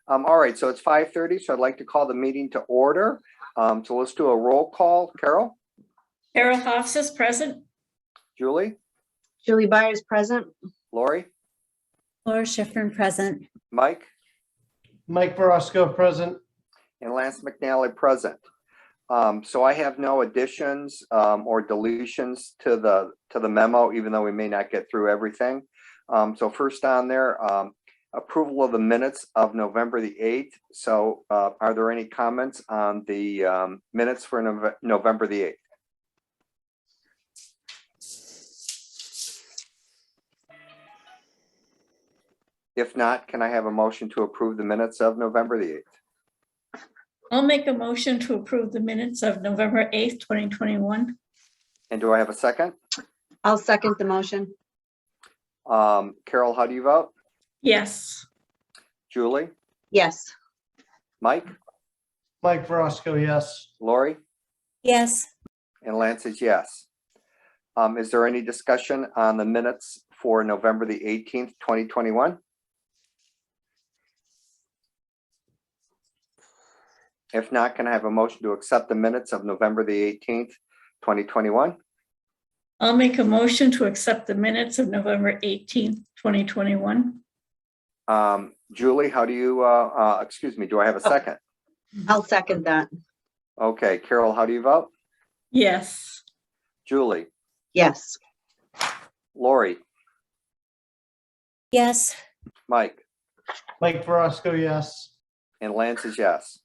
All right, so it's 5:30, so I'd like to call the meeting to order. So let's do a roll call. Carol? Carol Hoffs is present. Julie? Julie Byers present. Lori? Laura Schifrin present. Mike? Mike Verosco present. And Lance McNally present. So I have no additions or deletions to the memo, even though we may not get through everything. So first on there, approval of the minutes of November the 8th. So are there any comments on the minutes for November the 8th? If not, can I have a motion to approve the minutes of November the 8th? I'll make a motion to approve the minutes of November 8th, 2021. And do I have a second? I'll second the motion. Carol, how do you vote? Yes. Julie? Yes. Mike? Mike Verosco, yes. Lori? Yes. And Lance is yes. Is there any discussion on the minutes for November the 18th, 2021? If not, can I have a motion to accept the minutes of November the 18th, 2021? I'll make a motion to accept the minutes of November 18th, 2021. Julie, how do you, excuse me, do I have a second? I'll second that. Okay, Carol, how do you vote? Yes. Julie? Yes. Lori? Yes. Mike? Mike Verosco, yes. And Lance is yes.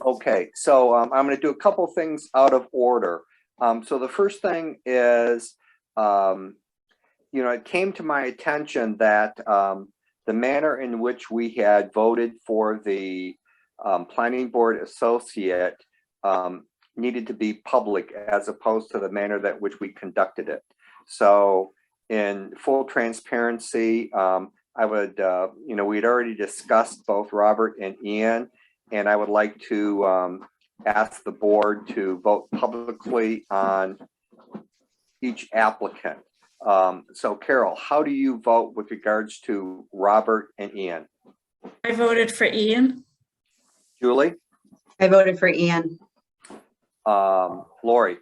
Okay, so I'm going to do a couple things out of order. So the first thing is, it came to my attention that the manner in which we had voted for the planning board associate needed to be public as opposed to the manner that which we conducted it. So in full transparency, I would, we had already discussed both Robert and Ian, and I would like to ask the board to vote publicly on each applicant. So Carol, how do you vote with regards to Robert and Ian? I voted for Ian. Julie? I voted for Ian. Lori?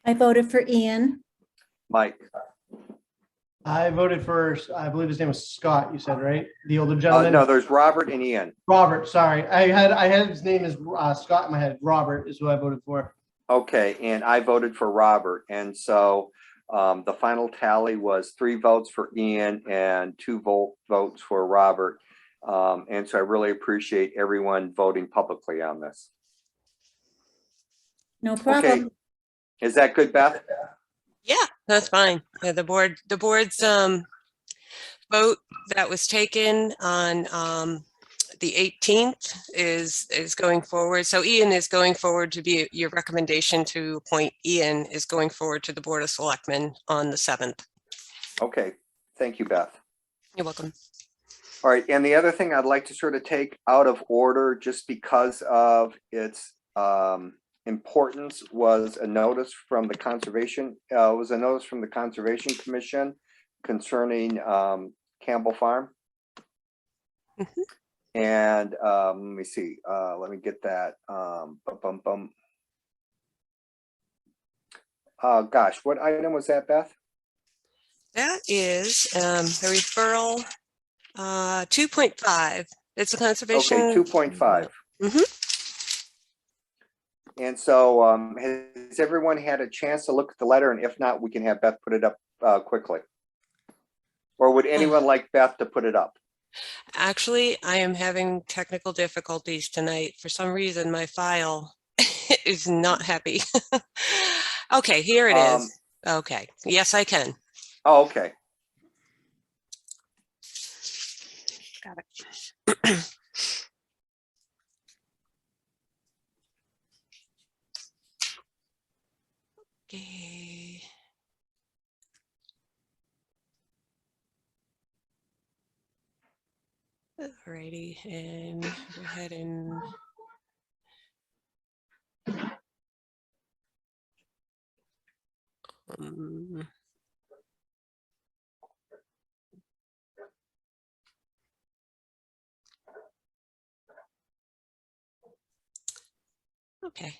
I voted for Ian. Mike? I voted for, I believe his name was Scott, you said, right? The older gentleman? No, there's Robert and Ian. Robert, sorry. I had his name as Scott in my head. Robert is who I voted for. Okay, and I voted for Robert. And so the final tally was 3 votes for Ian and 2 votes for Robert. And so I really appreciate everyone voting publicly on this. No problem. Okay. Is that good, Beth? Yeah, that's fine. Yeah, the board's vote that was taken on the 18th is going forward. So Ian is going forward to be, your recommendation to appoint Ian is going forward to the Board of Selectmen on the 7th. Okay, thank you, Beth. You're welcome. All right, and the other thing I'd like to sort of take out of order just because of its importance was a notice from the Conservation Commission concerning Campbell Farm. Mm-hmm. And let me see, let me get that. Gosh, what item was that, Beth? That is the referral 2.5. It's a conservation. Okay, 2.5. Mm-hmm. And so has everyone had a chance to look at the letter? And if not, we can have Beth put it up quickly. Or would anyone like Beth to put it up? Actually, I am having technical difficulties tonight. For some reason, my file is not happy. Okay, here it is. Okay. Yes, I can. Oh, okay. Got it. Okay. Alrighty, and go ahead and Okay.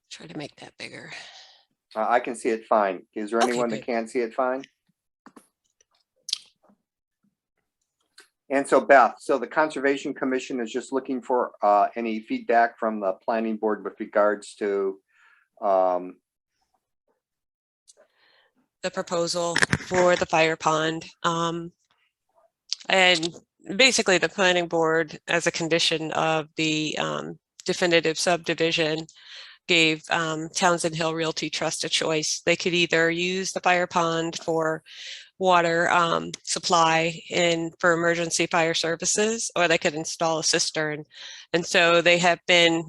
Try to make that bigger. I can see it fine. Is there Okay, anyone good. that can't see it fine? And so Beth, so the Conservation Commission is just looking for any feedback from the planning board with regards to The proposal for the fire pond. And basically the planning board, as a condition of the definitive subdivision, gave Townsend Hill Realty Trust a choice. They could either use the fire pond for water supply for emergency fire services, or they could install a cistern. And so they have been,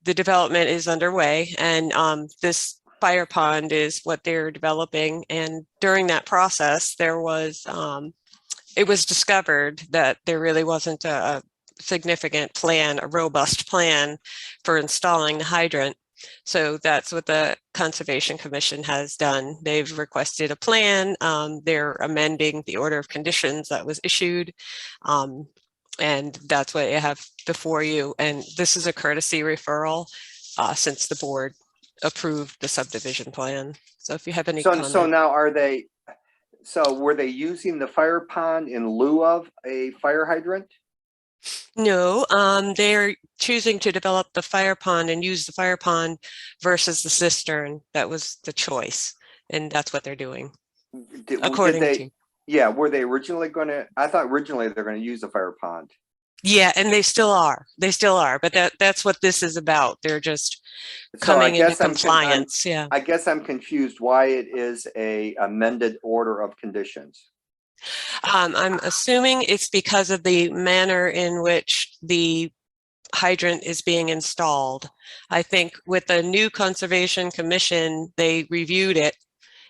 the development is underway, and this fire pond is what they're developing. And during that process, there was, it was discovered that there really wasn't a significant plan, a robust plan for installing the hydrant. So that's what the Conservation Commission has done. They've requested a plan. They're amending the order of conditions that was issued. And that's what you have before you. And this is a courtesy referral since the board approved the subdivision plan. So if you have any comments. so now were they using the fire pond in lieu of a fire hydrant? No, they're choosing to develop the fire pond and use the fire pond versus the cistern. That was the choice, and that's what they're doing, according to. Yeah, were they originally I thought originally they're going to use a fire pond. Yeah, and they still are. They still are, but that's what this is about. They're just So I coming into guess I'm compliance. Yeah. I guess I'm confused why it is a amended order of conditions. I'm assuming it's because of the manner in which the hydrant is being installed. I think with the new Conservation Commission, they reviewed it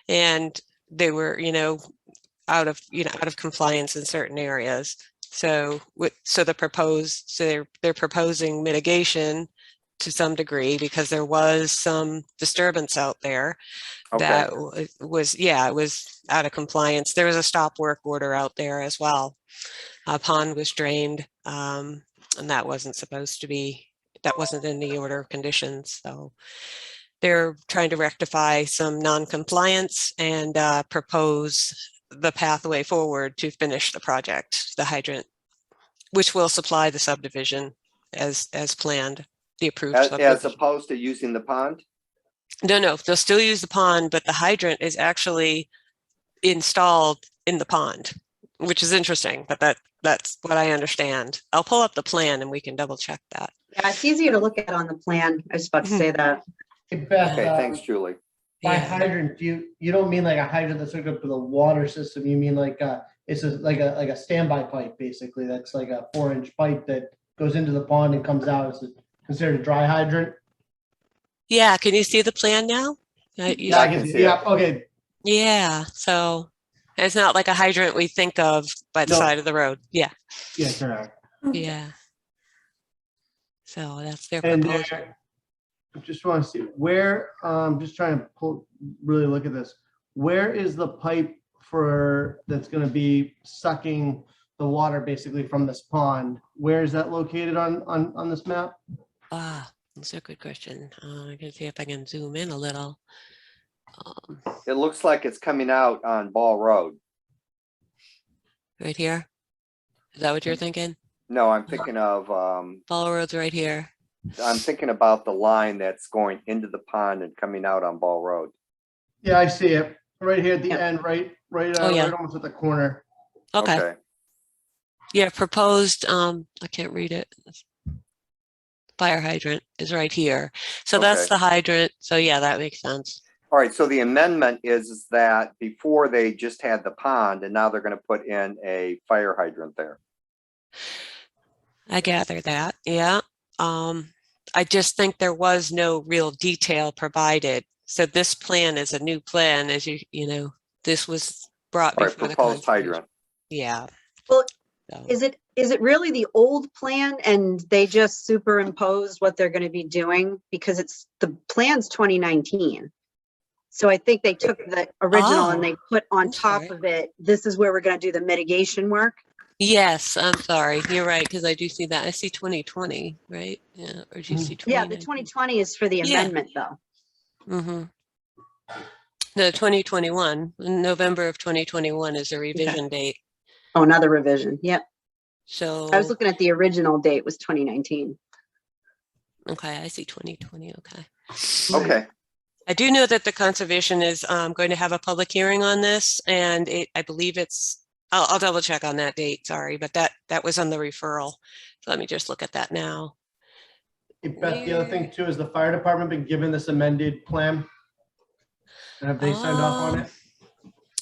and they were, out of compliance in certain areas. So they're proposing mitigation to some degree because there was some disturbance out there. Okay. That was, it was out of compliance. There was a stop work order out there as well. A pond was drained, and that wasn't in the order of conditions. So they're trying to rectify some non-compliance and propose the pathway forward to finish the project, the hydrant, which will supply the subdivision as planned, the approved subdivision. As opposed to using the pond? No, they'll still use the pond, but the hydrant is actually installed in the pond, which is interesting, but that's what I understand. I'll pull up the plan and we can double check that. Yeah, it's easier to look at on the plan. I was about to say that. Hey, Beth, Okay, thanks, Julie. by Yeah. hydrant, you don't mean like a hydrant that's hooked up to the water system. You mean like like a standby pipe, basically. That's like a 4-inch pipe that goes into the pond and comes out. It's considered a dry hydrant. Yeah, can you see the plan now? Yeah, I can see it. Yeah, okay. Yeah, so it's not like a hydrant we think of by the No. side of the road. Yeah, Yeah, correct. yeah. So that's their And proposal. I just want to see where, just trying to really look at this. Where is the pipe that's going to be sucking the water basically from this pond? Where is that located on this map? That's a good question. I can see if I can zoom in a little. It looks like it's coming out on Ball Road. Right here. Is that what you're thinking? No, I'm thinking of, Ball Road's right here. I'm thinking about the line that's going into the pond and coming out on Ball Road. Yeah, I see it right here at the Yeah. end, right, Oh, yeah. right almost at the corner. Okay. Yeah, proposed, I can't read it. Fire hydrant is right here. So that's Okay. the hydrant. So yeah, that makes sense. All right, so the amendment is that before they just had the pond and now they're going to put in a fire hydrant there. I gather that, yeah. I just think there was no real detail provided. So this plan is a new plan, as you know, this was brought All right, before the proposed conservation. hydrant. Yeah. Well, So, Is it really the old plan and they just superimposed what they're going to be doing? Because the plan's 2019. So I think they took the original and they put on I'm top sorry. of it, this is where we're going to do the mitigation work. Yes, I'm sorry. You're right, because I do see that. I see 2020, right? Yeah, or do you see Yeah, the 2019? 2020 is for the Yeah. amendment, though. Mm-hmm. No, 2021, November of 2021 is a revision date. Oh, another revision. Yep. I was So, looking at the original date was 2019. okay, I see 2020. Okay. Okay, I do know that the conservation is going to have a public hearing on this, and I believe I'll double check on that date. Sorry, but that was on the referral. So let me just look at that now. Hey, Beth, the other thing too is the fire department been given this amended plan? And have they signed off on it?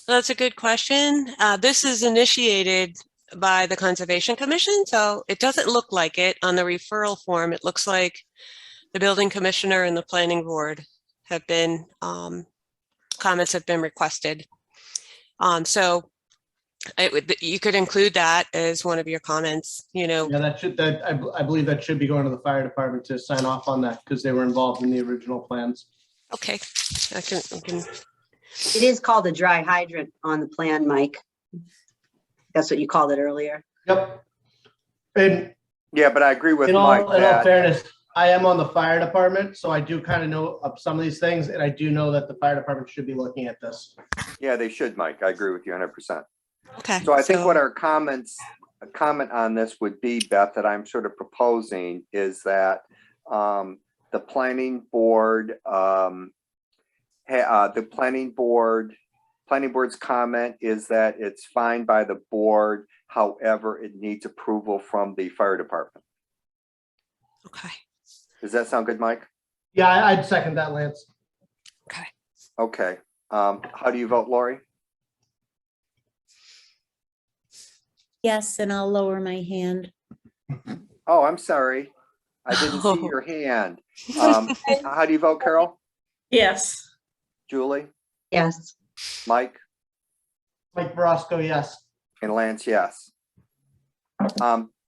That's a good question. This is initiated by the Conservation Commission, so it doesn't look like it on the referral form. It looks like the building commissioner and the planning board have been, comments have been requested. So you could include that as one of your comments, you know. Yeah, I believe that should be going to the fire department to sign off on that because they were involved in the original plans. Okay, I can. It is called a dry hydrant on the plan, Mike. That's what you called it earlier. Yep. And yeah, but I agree with in Mike all that, fairness, I am on the fire department, so I do kind of know of some of these things, and I do know that the fire department should be looking at this. yeah, they should, Mike. I agree with you 100%. Okay. So I think what our comment on this would be, Beth, that I'm sort of proposing is that the planning board, planning board's comment is that it's fine by the board. However, it needs approval from the fire department. Okay. Does that sound good, Mike? Yeah, I'd second that, Lance. Okay. Okay. How do you vote, Lori? Yes, and I'll lower my hand. Oh, I'm sorry. I didn't see your hand. How do you vote, Carol? Yes. Julie? Yes. Mike? Mike Verosco, yes. And Lance, yes.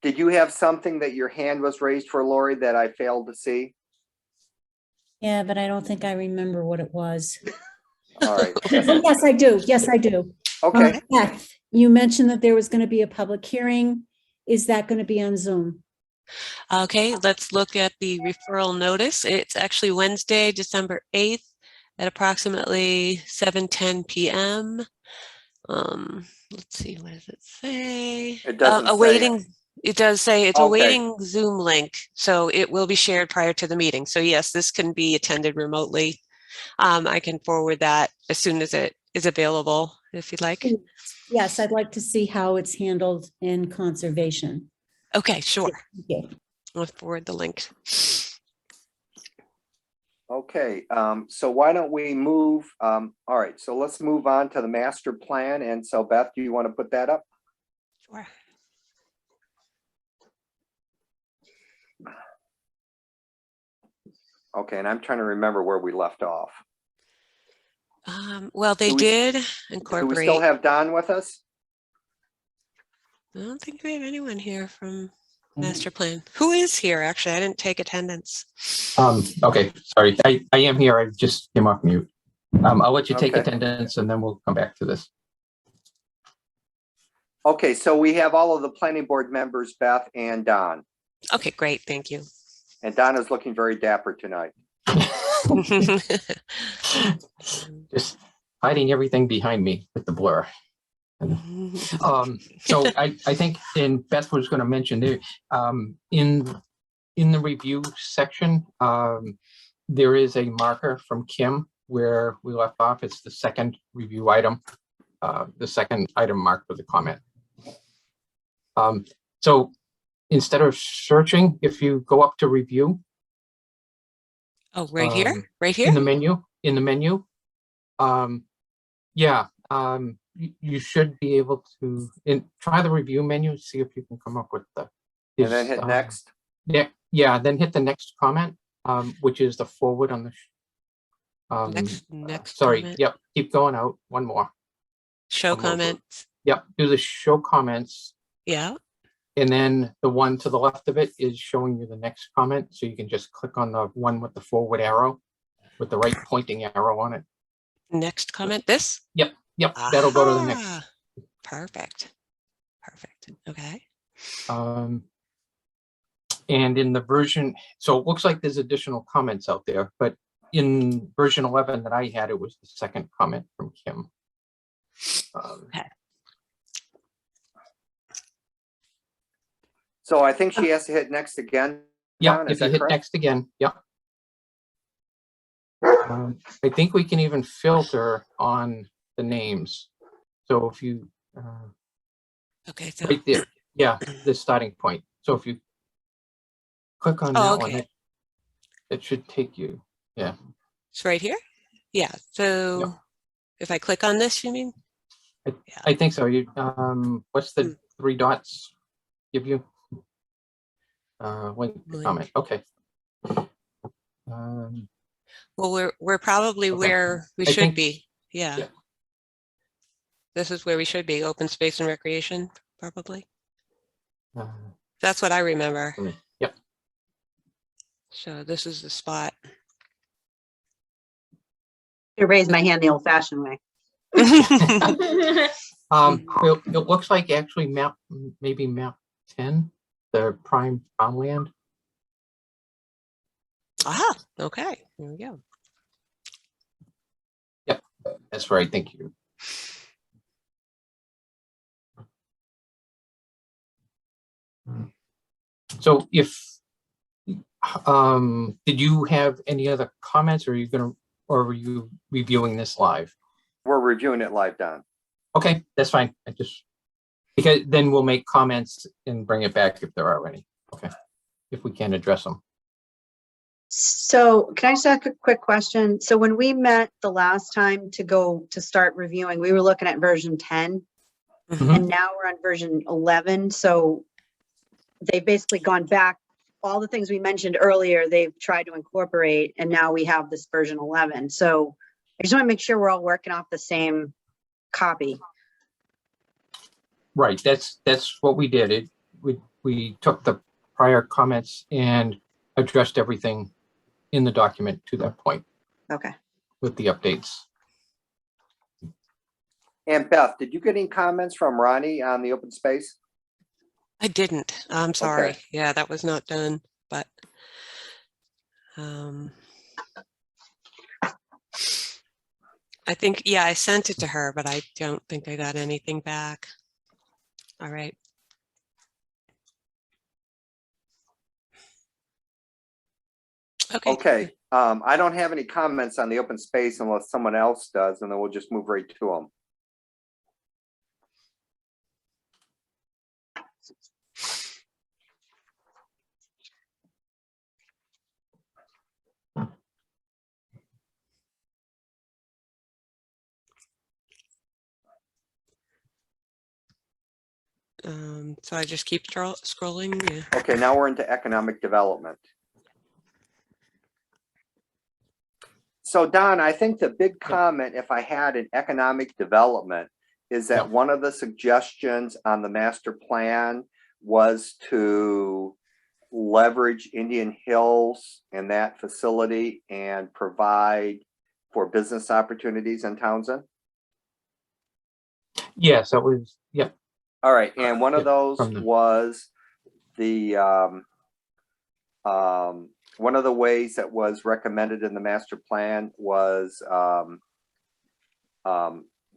Did you have something that your hand was raised for, Lori, that I failed to see? Yeah, but I don't think I remember what it was. All right. Yes, I do. Yes, I do. Okay. Beth, you mentioned that there was going to be a public hearing. Is that going to be on Zoom? Okay, let's look at the referral notice. It's actually Wednesday, December 8th at approximately 7:10 p.m. Let's see, what does it say? It doesn't say it. Awaiting, it does say it's Okay. awaiting Zoom link, so it will be shared prior to the meeting. So yes, this can be attended remotely. I can forward that as soon as it is available, if you'd like. Yes, I'd like to see how it's handled in conservation. Okay, sure. Thank you. I'll forward the link. Okay, so why don't we move, all right, so let's move on to the master plan. And so Beth, do you want to put that up? Sure. Okay, and I'm trying to remember where we left off. Well, they Do we- did Do we incorporate. still have Don with us? I don't think we have anyone here from master plan. Who is here? Actually, I didn't take attendance. Okay, sorry. I am here. I just came off mute. I'll let you take Okay. attendance and then we'll come back to this. Okay, so we have all of the planning board members, Beth and Don. Okay, great. Thank you. And Don is looking very dapper tonight. Just hiding everything behind me with the blur. So I think, and Beth was going to mention there, in the review section, there is a marker from Kim where we left off. It's the second review item, the second item marked with a comment. So instead of searching, if you go up to review. Oh, right here? Right here? In the menu. Yeah. You should be able to try the review menu, see if you can come up with the. And then hit next. Yeah, then hit the next comment, which is the forward on the. Next Sorry. comment. Yep. Keep going out. One more. Show One more. comments. Yep. Do the show comments, Yeah. and then the one to the left of it is showing you the next comment, so you can just click on the one with the forward arrow, with the right pointing arrow on it. Next comment. This? Yep. That'll go to the next. Aha. Perfect. Perfect. Okay. And in the version, so it looks like there's additional comments out there, but in version 11 that I had, it was the second comment from Kim. Okay. So I think she has to hit next again. Yeah, John, is if you that hit correct? next again, yeah. I think we can even filter on the names. So if you, Okay. So, right there, yeah, the starting point. So if you click on oh, that okay. one, it should take you, yeah. It's right here. Yeah. So Yep. if I click on this, you mean? I think so. You, what's the Hmm. 3 dots give you? Link to Link. comment. Okay. Well, we're probably Okay. where we I should think- be. Yeah. yeah. This is where we should be. Open space and recreation, probably. Uh, That's what I remember. Yep. So this is the spot. I raised my hand the old fashioned way. It looks like actually maybe map 10, the prime farmland. Ah, okay. There we go. That's right. Thank you. So if, did you have any other comments, or are you or were you reviewing this live? We're reviewing it live, Don. Okay, that's fine. I just, because then we'll make comments and bring it back if there are any. Okay, if we can address them. So can I just ask a quick question? So when we met the last time to start reviewing, we were looking at version 10 Mhm. and now we're on version 11. So they've basically gone back, all the things we mentioned earlier, they've tried to incorporate, and now we have this version 11. So I just want to make sure we're all working off the same copy. Right, that's what we did. We took the prior comments and addressed everything in the document to that point Okay. with the updates. And Beth, did you get any comments from Ronnie on the open space? I didn't. I'm sorry. Okay. Yeah, that was not done, but I think, yeah, I sent it to her, but I don't think I got anything back. All right. Okay. Okay, I don't have any comments on the open space unless someone else does, and then we'll just move right to them. So I just keep scrolling. Yeah. Okay, now we're into economic development. So Don, I think the big comment, if I had an economic development, is that one of the suggestions on the master plan was to leverage Indian Hills and that facility and provide for business opportunities in Townsend. Yes, that was, yep. All right, and one of Yeah, those from the- was the one of the ways that was recommended in the master plan was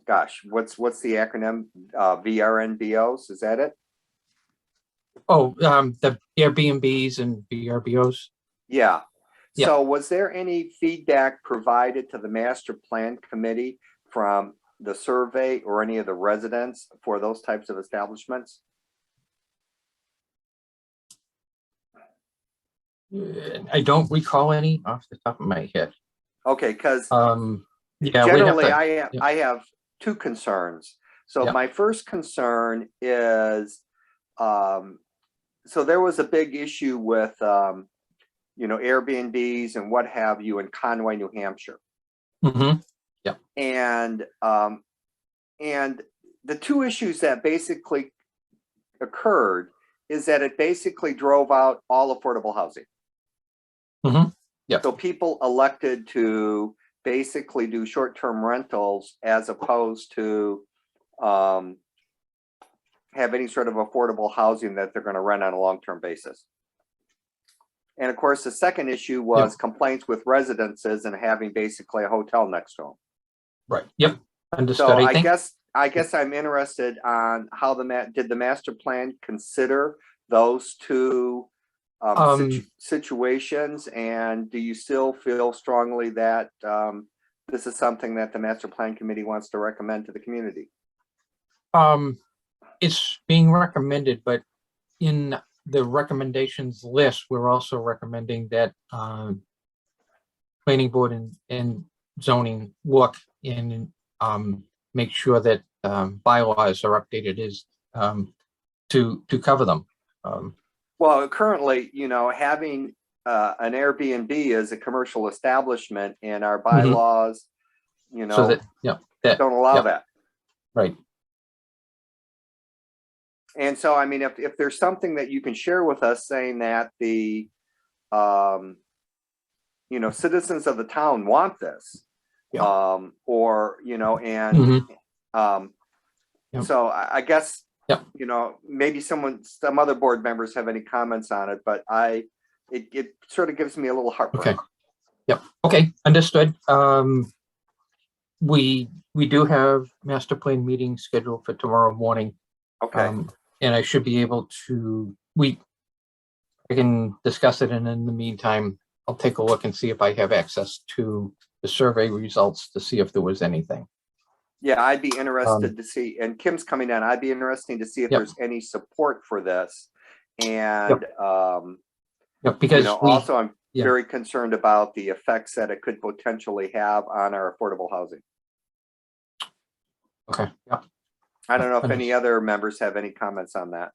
gosh, what's the acronym? VRNBOs, is that it? Oh, the Airbnbs and VRBOs. Yeah. Yeah. So was there any feedback provided to the master plan committee from the survey or any of the residents for those types of establishments? I don't recall any off the top of my head. Okay, because yeah, generally yeah. I have two concerns. So Yeah. my first concern is, so there was a big issue with, you know, Airbnbs and what have you in Conway, New Hampshire. Mm-hmm. And the two issues that basically occurred is that it basically drove out all affordable housing. Mm-hmm. Yeah. So people elected to basically do short-term rentals as opposed to have any sort of affordable housing that they're going to rent on a long-term basis. And of course, the second issue was complaints with residences and having basically a hotel next to them. Right, yep, understood. So I think, I guess I'm interested on how did the master plan consider those two situations? And do you still feel strongly that this is something that the master plan committee wants to recommend to the community? it's being recommended, but in the recommendations list, we're also recommending that planning board and zoning look and make sure that bylaws are updated to cover them. Well, currently, you know, having an Airbnb as a commercial establishment and our bylaws, you know, So that, don't allow that. right. And so, I mean, if there's something that you can share with us saying that the, you know, citizens of the town want this, or, you know, and, so I guess, you know, maybe some other board members have any comments on it, but it sort of gives me a little heartburn. Okay. Yep. Okay. Understood. We do have master plan meeting scheduled for tomorrow morning. Okay. And I should be able to, I can discuss it. And in the meantime, I'll take a look and see if I have access to the survey results to see if there was anything. Yeah, I'd be interested to see, and Kim's coming in, I'd be interested to see if there's any support for this. And, because you know, also I'm very concerned about the effects that it could potentially have on our affordable housing. Okay. Yeah. I don't know if any other members have any comments on that.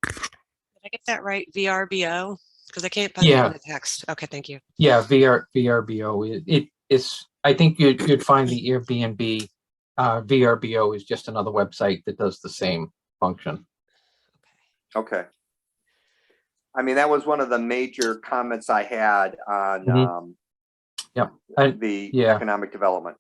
Did I get that right? VRBO? Because I can't find it in the text. Okay, thank you. Yeah, VRBO. It's. I think you'd find the Airbnb VRBO is just another website that does the same function. Okay. I mean, that was one of the major comments I had on the economic development.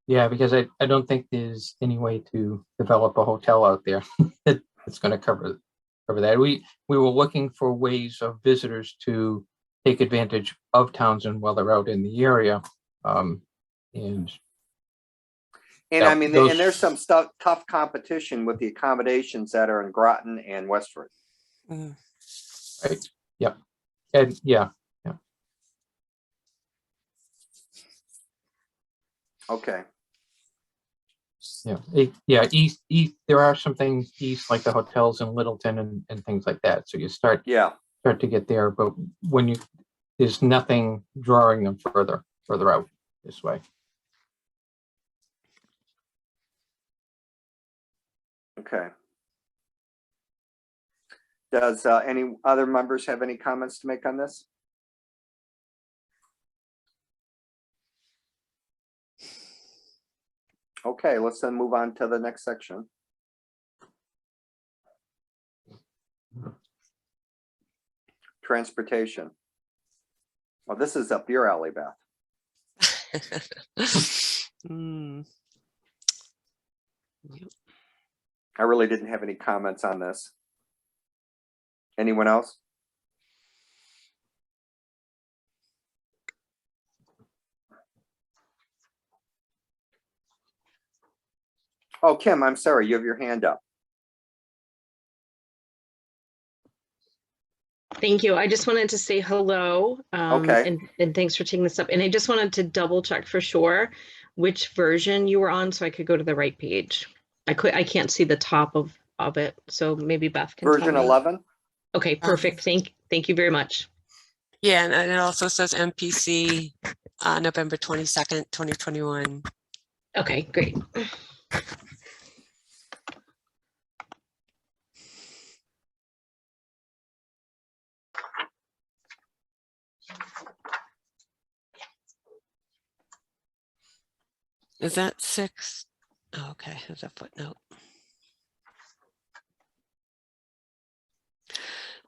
Yeah, because I don't think there's any way to develop a hotel out there that's going to cover that. We were looking for ways of visitors to take advantage of Townsend while they're out in the area, and I mean, and there's some tough competition with the accommodations that are in Groton and Westford. Right. Yep. And Okay. East. There are some things east, like the hotels in Littleton and things like that. So you start to get there, but when there's nothing drawing them further out this way. Okay. Does any other members have any comments to make on this? Okay, let's then move on to the next section. Transportation. Well, this is up your alley, Beth. I really didn't have any comments on this. Anyone else? Oh, Kim, I'm sorry, you have your hand up. Thank you. I just wanted to say hello. And thanks for taking this up. And I just wanted to double check for sure which version you were on so I could go to the right page. I can't see the top of it. So maybe Beth can version tell me. 11. Okay, perfect. Thank you very much. Yeah, and it also says MPC November 22nd, 2021. Okay, great. Is that 6? Oh, okay, there's a footnote.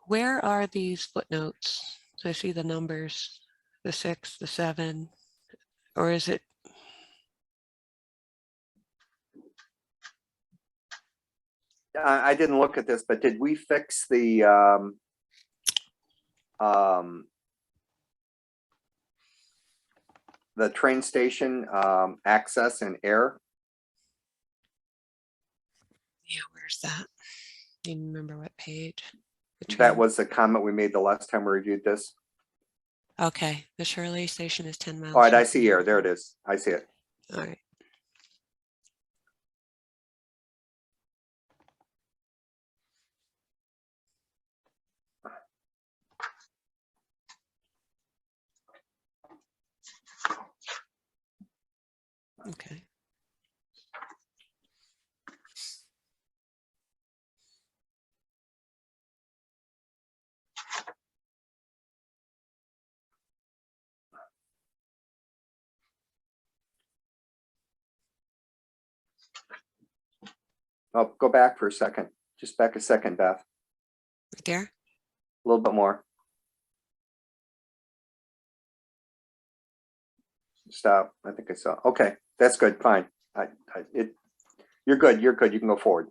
Where are these footnotes? So I see the numbers, the 6, the 7, or is it? I didn't look at this, but did we fix the train station access and air? Yeah, where's that? Do you remember what page? The That train- was the comment we made the last time we reviewed this. Okay, the Shirley station is 10 miles. All right, I from- see air. There it is. I see it. All right. Okay. Oh, go back for a second. Just back a second, Beth. Right there. A little bit more. Stop. I think I saw. Okay, that's good. Fine. You're good. You're good. You can go forward.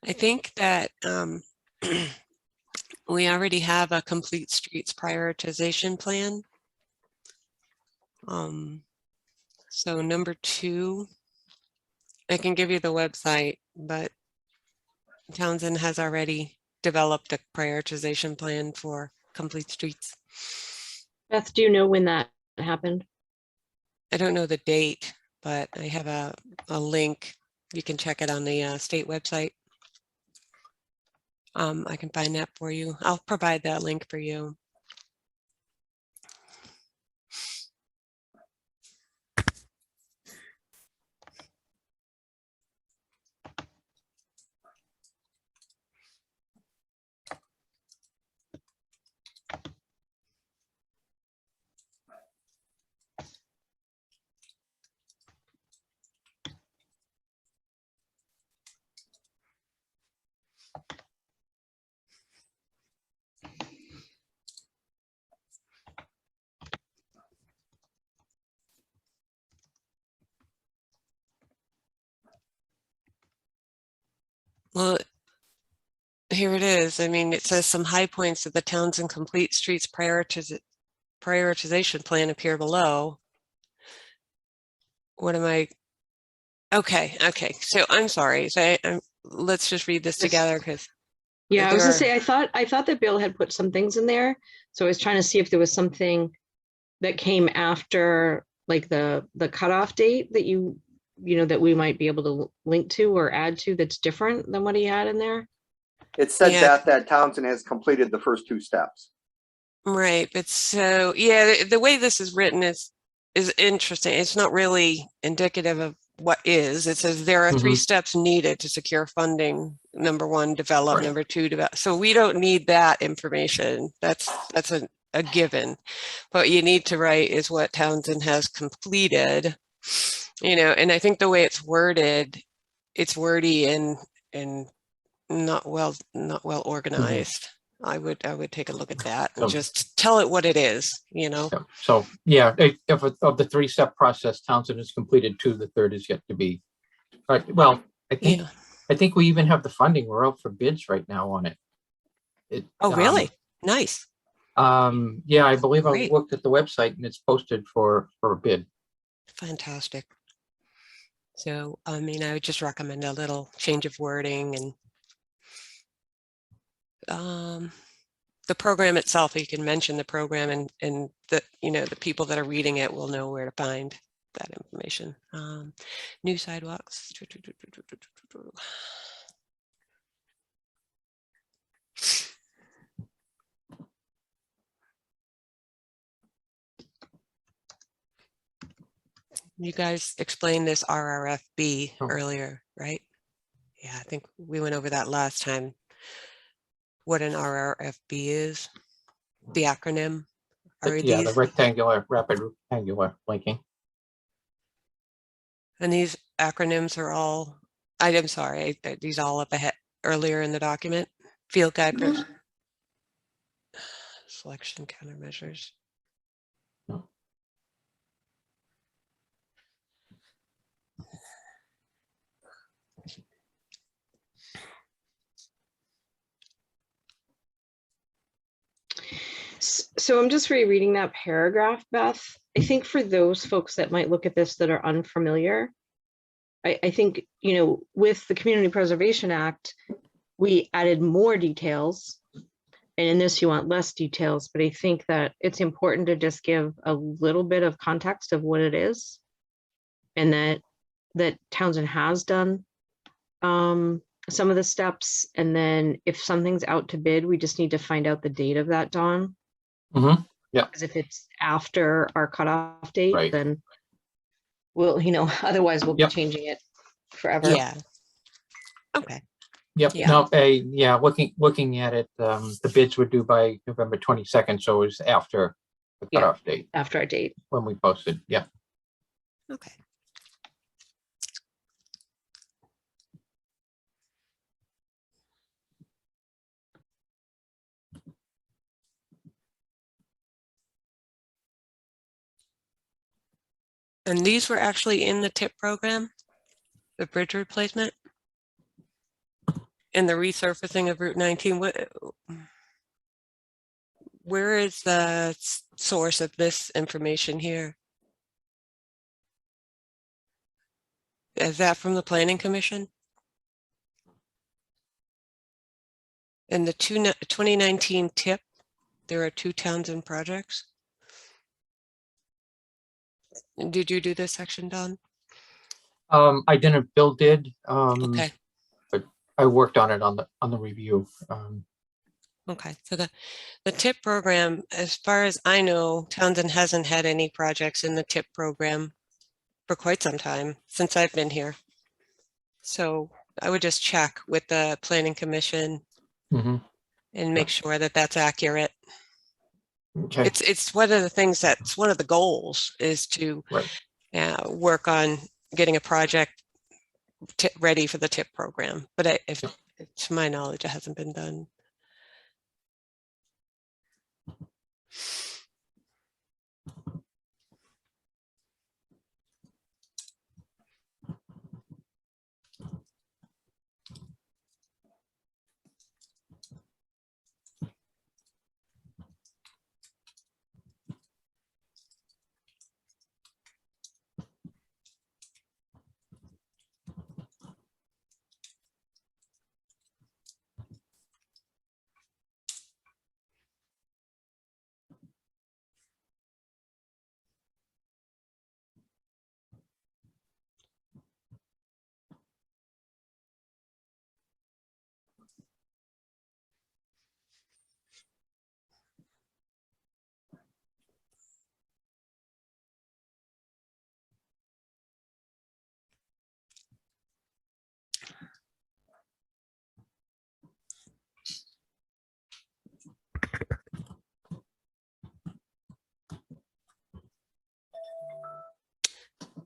I think that we already have a complete streets prioritization plan. So number 2, I can give you the website, but Townsend has already developed a prioritization plan for complete streets. Beth, do you know when that happened? I don't know the date, but I have a link. You can check it on the state website. I can find that for you. I'll provide that link for you. Well, here it is. I mean, it says some high points of the Townsend Complete Streets prioritization plan appear below. What am I? Okay. So I'm sorry. So let's just read this together because. Yeah, I was gonna say, I thought that Bill had put some things in there. So I was trying to see if there was something that came after like the cutoff date that you know, that we might be able to link to or add to that's different than what he had in there. It said Yeah. that Townsend has completed the first 2 steps. Right, but so yeah, the way this is written is interesting. It's not really indicative of what is. It says there are 3 steps needed to secure funding. Number 1, develop. Right. Number 2, develop. So we don't need that information. That's a given. But you need to write is what Townsend has completed. You know, and I think the way it's worded, it's wordy and not well organized. I would take a look at that and So- just tell it what it is, you know. Yeah. So, yeah, of the 3-step process, Townsend has completed 2, the third is yet to be. Well, Yeah. I think we even have the funding. We're out for bids right now on it. Oh, really? Nice. Yeah, I believe I Great. looked at the website and it's posted for a bid. Fantastic. So, I mean, I would just recommend a little change of wording and the program itself. You can mention the program and the, you know, the people that are reading it will know where to find that information. New sidewalks. You guys explained this RRFB Oh. earlier, right? Yeah, I think we went over that last time. what an RRFB is, the acronym. Are Yeah, the these, rectangular, rapid rectangular linking. and these acronyms are all, I'm sorry, these all up ahead earlier in the document. Field guide for selection countermeasures. No. So I'm just rereading that paragraph, Beth. I think for those folks that might look at this that are unfamiliar, I think, you know, with the Community Preservation Act, we added more details. And in this, you want less details, but I think that it's important to just give a little bit of context of what it is. And that Townsend has done some of the steps. And then if something's out to bid, we just need to find out the date of that, Dawn. Mm-hmm. Yeah. Because if it's after our cutoff date, Right. then we'll, you know, otherwise we'll be Yep. changing it forever. Yeah. Okay. Yep. Yeah. No, yeah, looking at it, the bids were due by November 22nd, so it was after the Yeah. cutoff date After our date. when we posted. Yeah. Okay. And these were actually in the TIP program, the bridge replacement and the resurfacing of Route 19. Where is the source of this information here? Is that from the Planning Commission? In the 2019 TIP, there are 2 Townsend projects. Did you do this section, Don? I didn't, Bill did. Okay. But I worked on it on the review. Okay, so the TIP program, as far as I know, Townsend hasn't had any projects in the TIP program for quite some time, since I've been here. So I would just check with the Planning Commission Mhm. and make sure that that's accurate. Okay. It's one of the things that's one of the goals is to Right. work on getting a project ready for the TIP program. But if to my knowledge, it hasn't been done.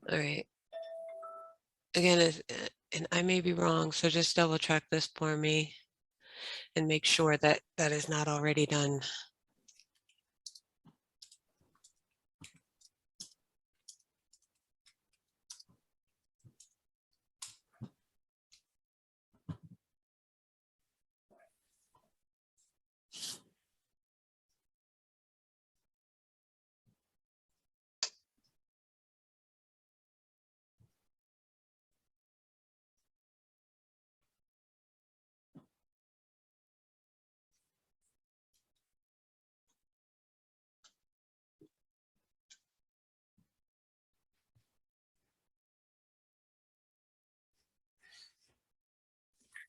All right. Again, and I may be wrong, so just double check this for me and make sure that that is not already done.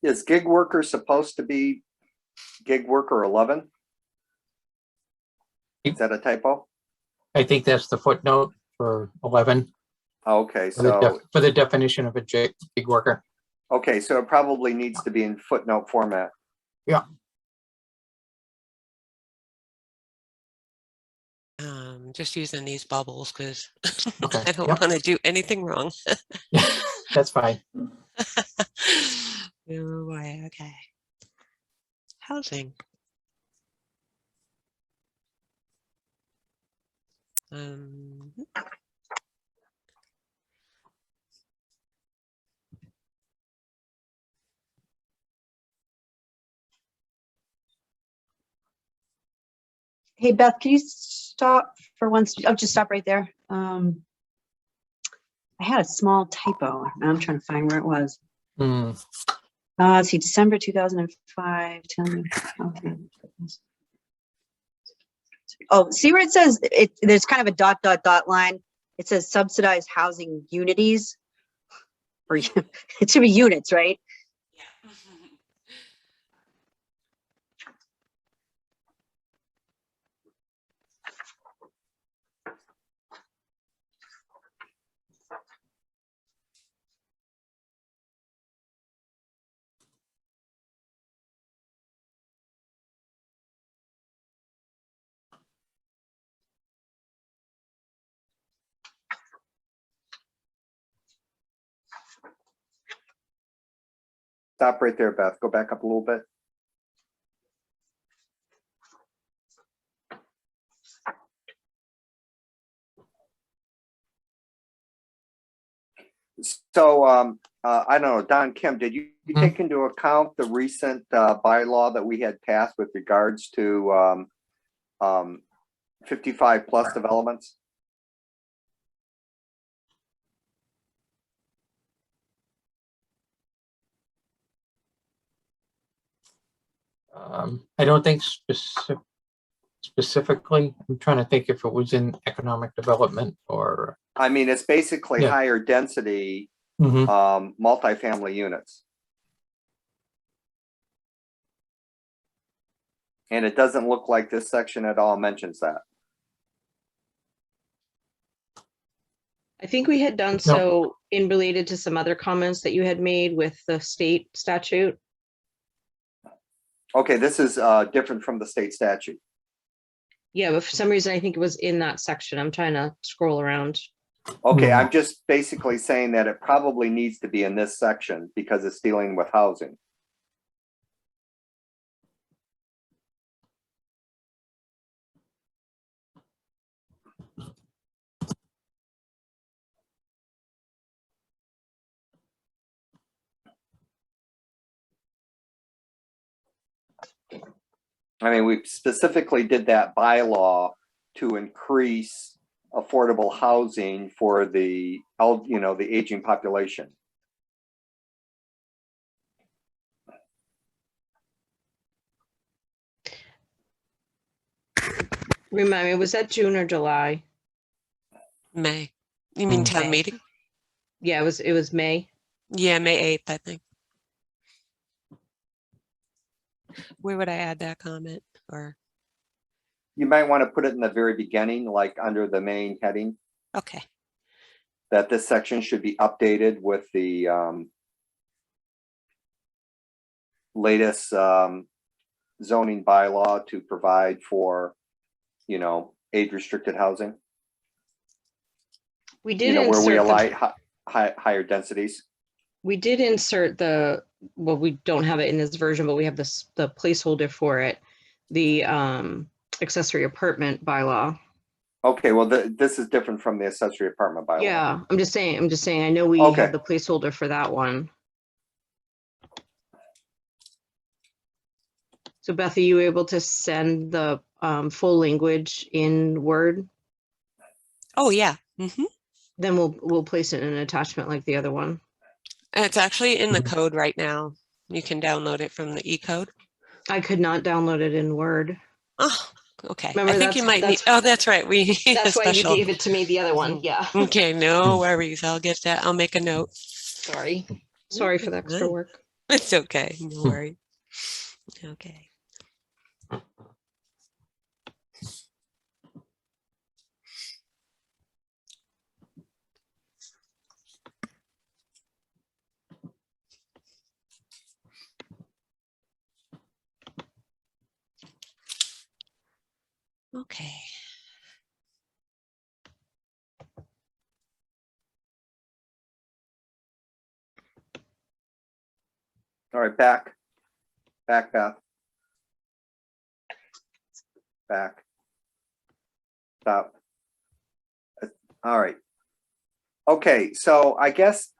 Is gig worker supposed to be gig worker 11? Is that a typo? I think that's the footnote for 11 Okay, for the, so for the definition of a gig worker. okay, so it probably needs to be in footnote format. Yeah. Just using these bubbles because Okay, I don't yep. want to do anything wrong. That's fine. Oh boy, okay. Housing. Um, Hey, Beth, can you stop for once? Oh, just stop right there. I had a small typo and I'm trying to find where it was. Hmm. Let's see, December 2005. Tell me. Okay. Oh, see where it says there's kind of a dot, dot, dot line. It says subsidized housing unities. Or it should be units, right? yeah. Stop right there, Beth. Go back up a little bit. So I don't know, Don, Kim, did you take into account the recent bylaw that we had passed with regards to 55 plus developments? I don't think specifically. I'm trying to think if it was in economic development or. I mean, it's basically Yeah. higher density Mhm. multifamily units. And it doesn't look like this section at all mentions that. I think we had done so in related to some other comments that you had made with the state statute. Okay, this is different from the state statute. Yeah, but for some reason, I think it was in that section. I'm trying to scroll around. Okay, I'm just basically saying that it probably needs to be in this section because it's dealing with housing. I mean, we specifically did that bylaw to increase affordable housing for the, the aging population. Remind me, was that June or July? May. You mean town May. meeting? Yeah, it was May. Yeah, May 8th, I think. Where would I add that comment? Or You might want to put it in the very beginning, like under the main heading, okay. that this section should be updated with the latest zoning bylaw to provide for, age restricted housing. We did where we insert allow higher densities. we did insert well, we don't have it in this version, but we have the placeholder for it, the accessory apartment bylaw. Okay, well, this is different from the accessory apartment bylaw. Yeah, I'm just saying, I know we Okay. have the placeholder for that one. So Beth, are you able to send the full language in Word? Oh yeah. Then we'll place it in an attachment like the other one. It's actually in the code right now. You can download it from the E-code. I could not download it in Word. Oh, okay. Remember, I think you might need. Oh, that's right. We need That's a why you special. gave it to me, the other one. Yeah. Okay, no worries. I'll get that. I'll make a note. Sorry for the extra work. It's okay. No worries. Okay. Okay. All right, back, Beth. Back. Stop. All right. Okay, so I guess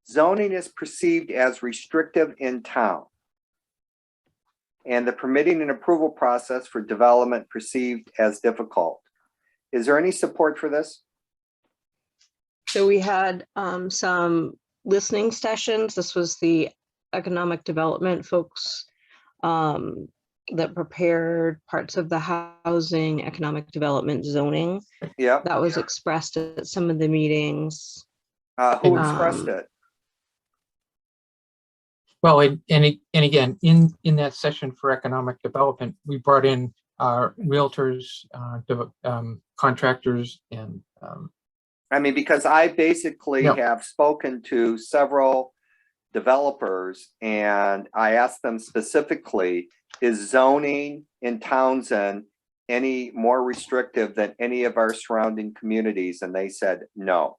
zoning is perceived as restrictive in town. And the permitting and approval process for development perceived as difficult. Is there any support for this? So we had some listening sessions. This was the economic development folks that prepared parts of the housing, economic development zoning. Yeah. That was expressed at some of the meetings. Who expressed it? Well, and again, in that session for economic development, we brought in realtors, contractors, and I mean, because I basically Yep. have spoken to several developers and I asked them specifically, is zoning in Townsend any more restrictive than any of our surrounding communities? And they said no.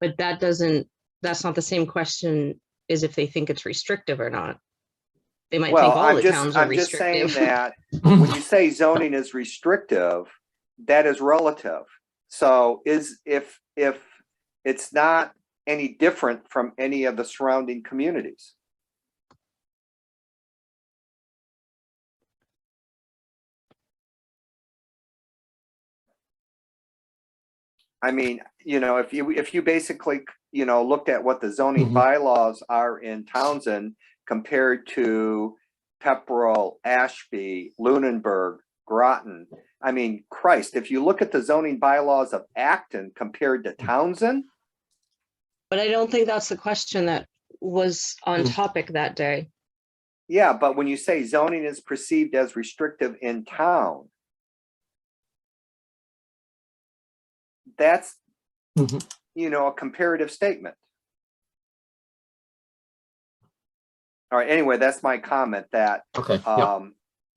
But that's not the same question as if they think it's restrictive or not. They might think Well, all the towns are I'm just saying restrictive. that when you say zoning is restrictive, that is relative. So if it's not any different from any of the surrounding communities. I mean, you know, if you basically, you know, looked at what the zoning Mhm. bylaws are in Townsend compared to Pepperell, Ashby, Lunenburg, Groton. I mean, Christ, if you look at the zoning bylaws of Acton compared to Townsend, But I don't think that's the question that was on topic that day. yeah, but when you say zoning is perceived as restrictive in town, that's, Mhm. you know, a comparative statement. All right, anyway, that's my comment that, okay, yeah.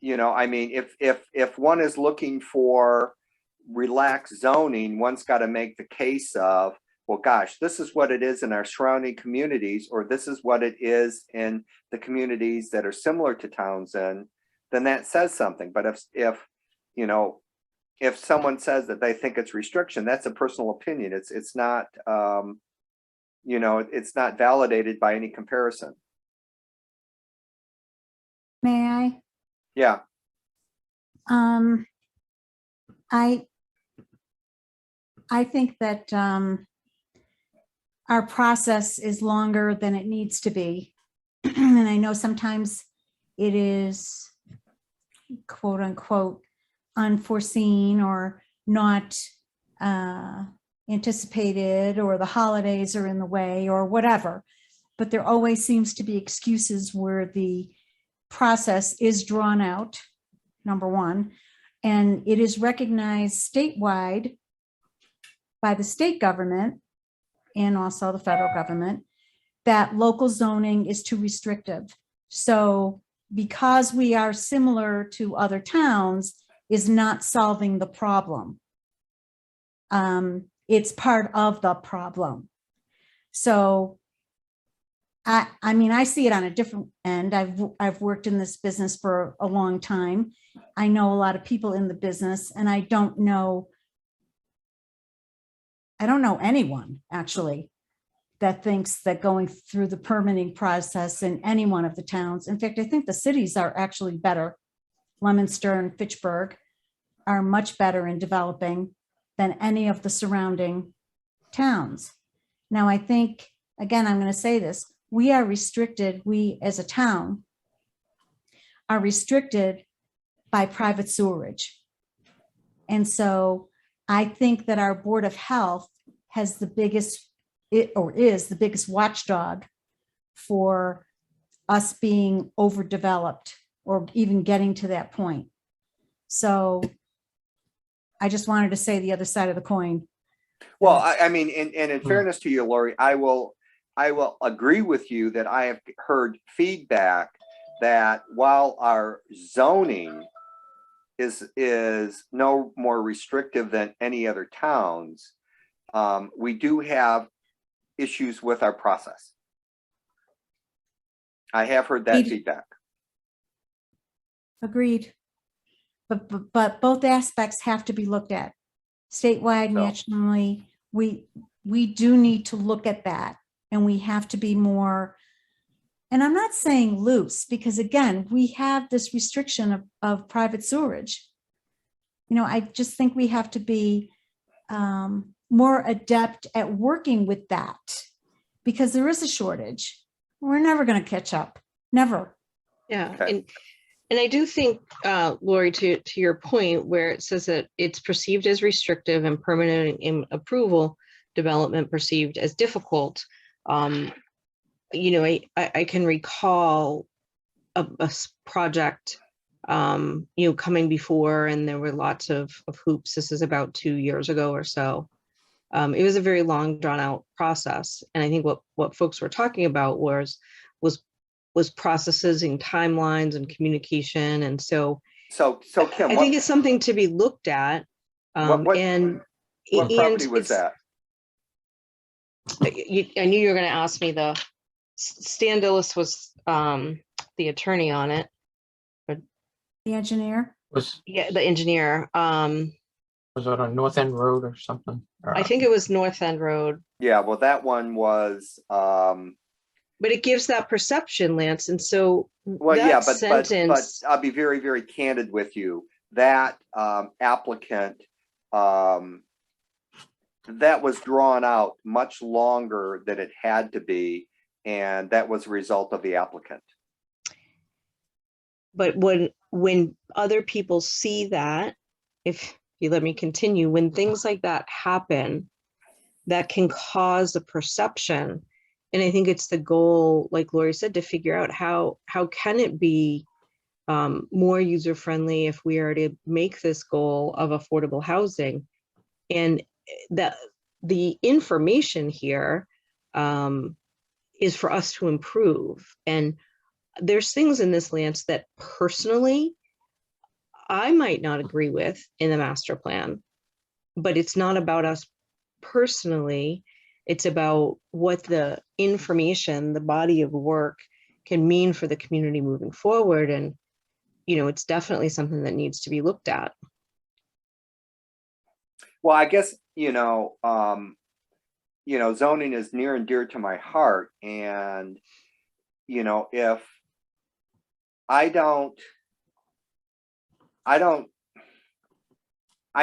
you know, I mean, if one is looking for relaxed zoning, one's got to make the case of, well, gosh, this is what it is in our surrounding communities, or this is what it is in the communities that are similar to Townsend, then that says something. But if you know, if someone says that they think it's restriction, that's a personal opinion. It's not, you know, it's not validated by any comparison. May I? Yeah. I think that our process is longer than it needs to be. And I know sometimes it is quote unquote unforeseen or not anticipated, or the holidays are in the way or whatever. But there always seems to be excuses where the process is drawn out, number one, and it is recognized statewide by the state government and also the federal government that local zoning is too restrictive. So because we are similar to other towns is not solving the problem. It's part of the problem. So I mean, I see it on a different end. I've worked in this business for a long time. I know a lot of people in the business, and I don't know anyone actually that thinks that going through the permitting process in any one of the towns. In fact, I think the cities are actually better. Leominster and Fitchburg are much better in developing than any of the surrounding towns. Now, I think, again, I'm going to say this, we are restricted, we as a town are restricted by private sewerage. And so I think that our Board of Health has the biggest, is the biggest watchdog for us being overdeveloped or even getting to that point. So I just wanted to say the other side of the coin. Well, I mean, and in fairness to you, Lori, I will agree with you that I have heard feedback that while our zoning is no more restrictive than any other towns, we do have issues with our process. I have heard that Agreed. feedback. Agreed. But both aspects have to be looked at. Statewide, So- nationally, we do need to look at that, and we have to be more, and I'm not saying loose, because again, we have this restriction of private sewerage. You know, I just think we have to be more adept at working with that, because there is a shortage. We're never going to catch up. Never. Yeah, Okay. and I do think, Lori, to your point, where it says that it's perceived as restrictive and permanent in approval, development perceived as difficult. You know, I can recall a project, you know, coming before, and there were lots of hoops. This is about 2 years ago or so. It was a very long, drawn out process. And I think what folks were talking about was processes and timelines and communication. And so Kim, I think it's something to be looked at. what property was that? I knew you were going to ask me. Stan Dillis was the attorney on it. The engineer. Yeah, the engineer. Was it on North End Road or something? I think it was North End Road. Yeah, well, that one was, But it gives that perception, Lance. And so well, that yeah, but sentence, I'll be very, very candid with you. That applicant, that was drawn out much longer than it had to be, and that was a result of the applicant. but when other people see that, if you let me continue, when things like that happen, that can cause a perception. And I think it's the goal, like Lori said, to figure out how can it be more user-friendly if we are to make this goal of affordable housing. And that the information here is for us to improve. And there's things in this, Lance, that personally I might not agree with in the master plan, but it's not about us personally. It's about what the information, the body of work can mean for the community moving forward. And, you know, it's definitely something that needs to be looked at. Well, I guess, zoning is near and dear to my heart. And, if I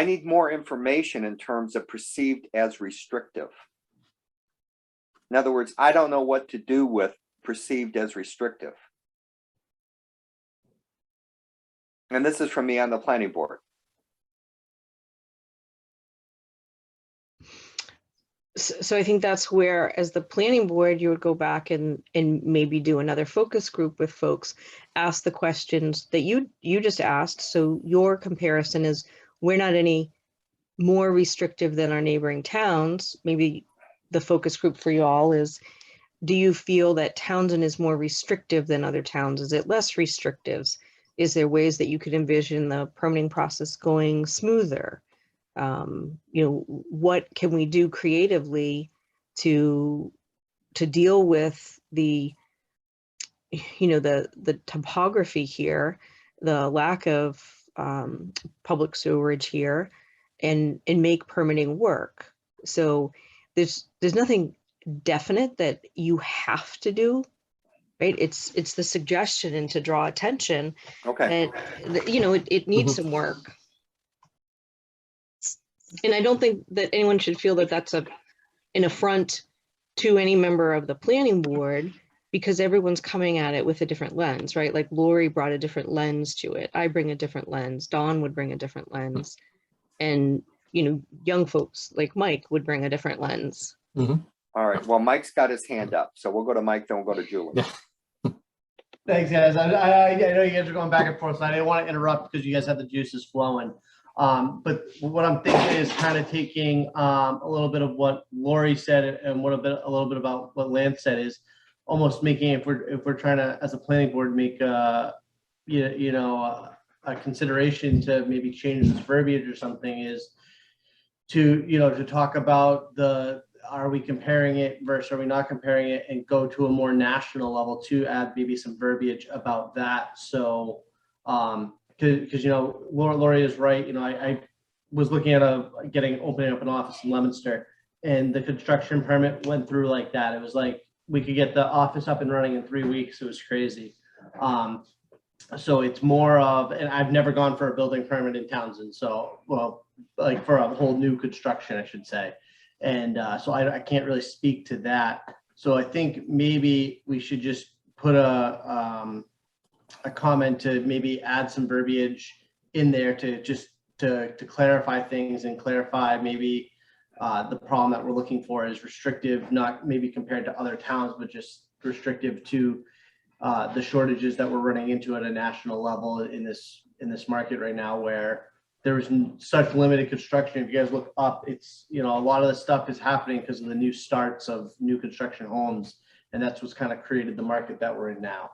need more information in terms of perceived as restrictive. In other words, I don't know what to do with perceived as restrictive. And this is from me on the planning board. So I think that's where, as the planning board, you would go back and maybe do another focus group with folks, ask the questions that you just asked. So your comparison is, we're not any more restrictive than our neighboring towns. Maybe the focus group for you all is, do you feel that Townsend is more restrictive than other towns? Is it less restrictive? Is there ways that you could envision the permitting process going smoother? What can we do creatively to deal with the topography here, the lack of public sewerage here, and make permitting work? So there's nothing definite that you have to do, right? It's the suggestion and to draw attention. Okay. And it needs some work. And I don't think that anyone should feel that that's an affront to any member of the planning board, because everyone's coming at it with a different lens, right? Like Lori brought a different lens to it. I bring a different lens. Dawn would bring a different lens. And, young folks like Mike would bring a different lens. Mm-hmm. All right. Well, Mike's got his hand up. So we'll go to Mike, then we'll go to Julie. Thanks, guys. I know you guys are going back and forth, so I didn't want to interrupt because you guys have the juices flowing. But what I'm thinking is kind of taking a little bit of what Lori said and a little bit about what Lance said, is almost making, if we're trying to, as a planning board, make a consideration to maybe change this verbiage or something, is to talk about are we comparing it versus are we not comparing it, and go to a more national level to add maybe some verbiage about that. So, because Lori is right. I was looking at opening up an office in Leominster, and the construction permit went through like that. It was like we could get the office up and running in 3 weeks. It was crazy. So it's more of, and I've never gone for a building permit in Townsend. So, well, like for a whole new construction, I should say. And so I can't really speak to that. So I think maybe we should just put a comment to maybe add some verbiage in there to just to clarify things and clarify maybe the problem that we're looking for is restrictive, not maybe compared to other towns, but just restrictive to the shortages that we're running into at a national level in this market right now, where there is such limited construction. If you guys look up, it's, a lot of this stuff is happening because of the new starts of new construction homes. And that's what's kind of created the market that we're in now.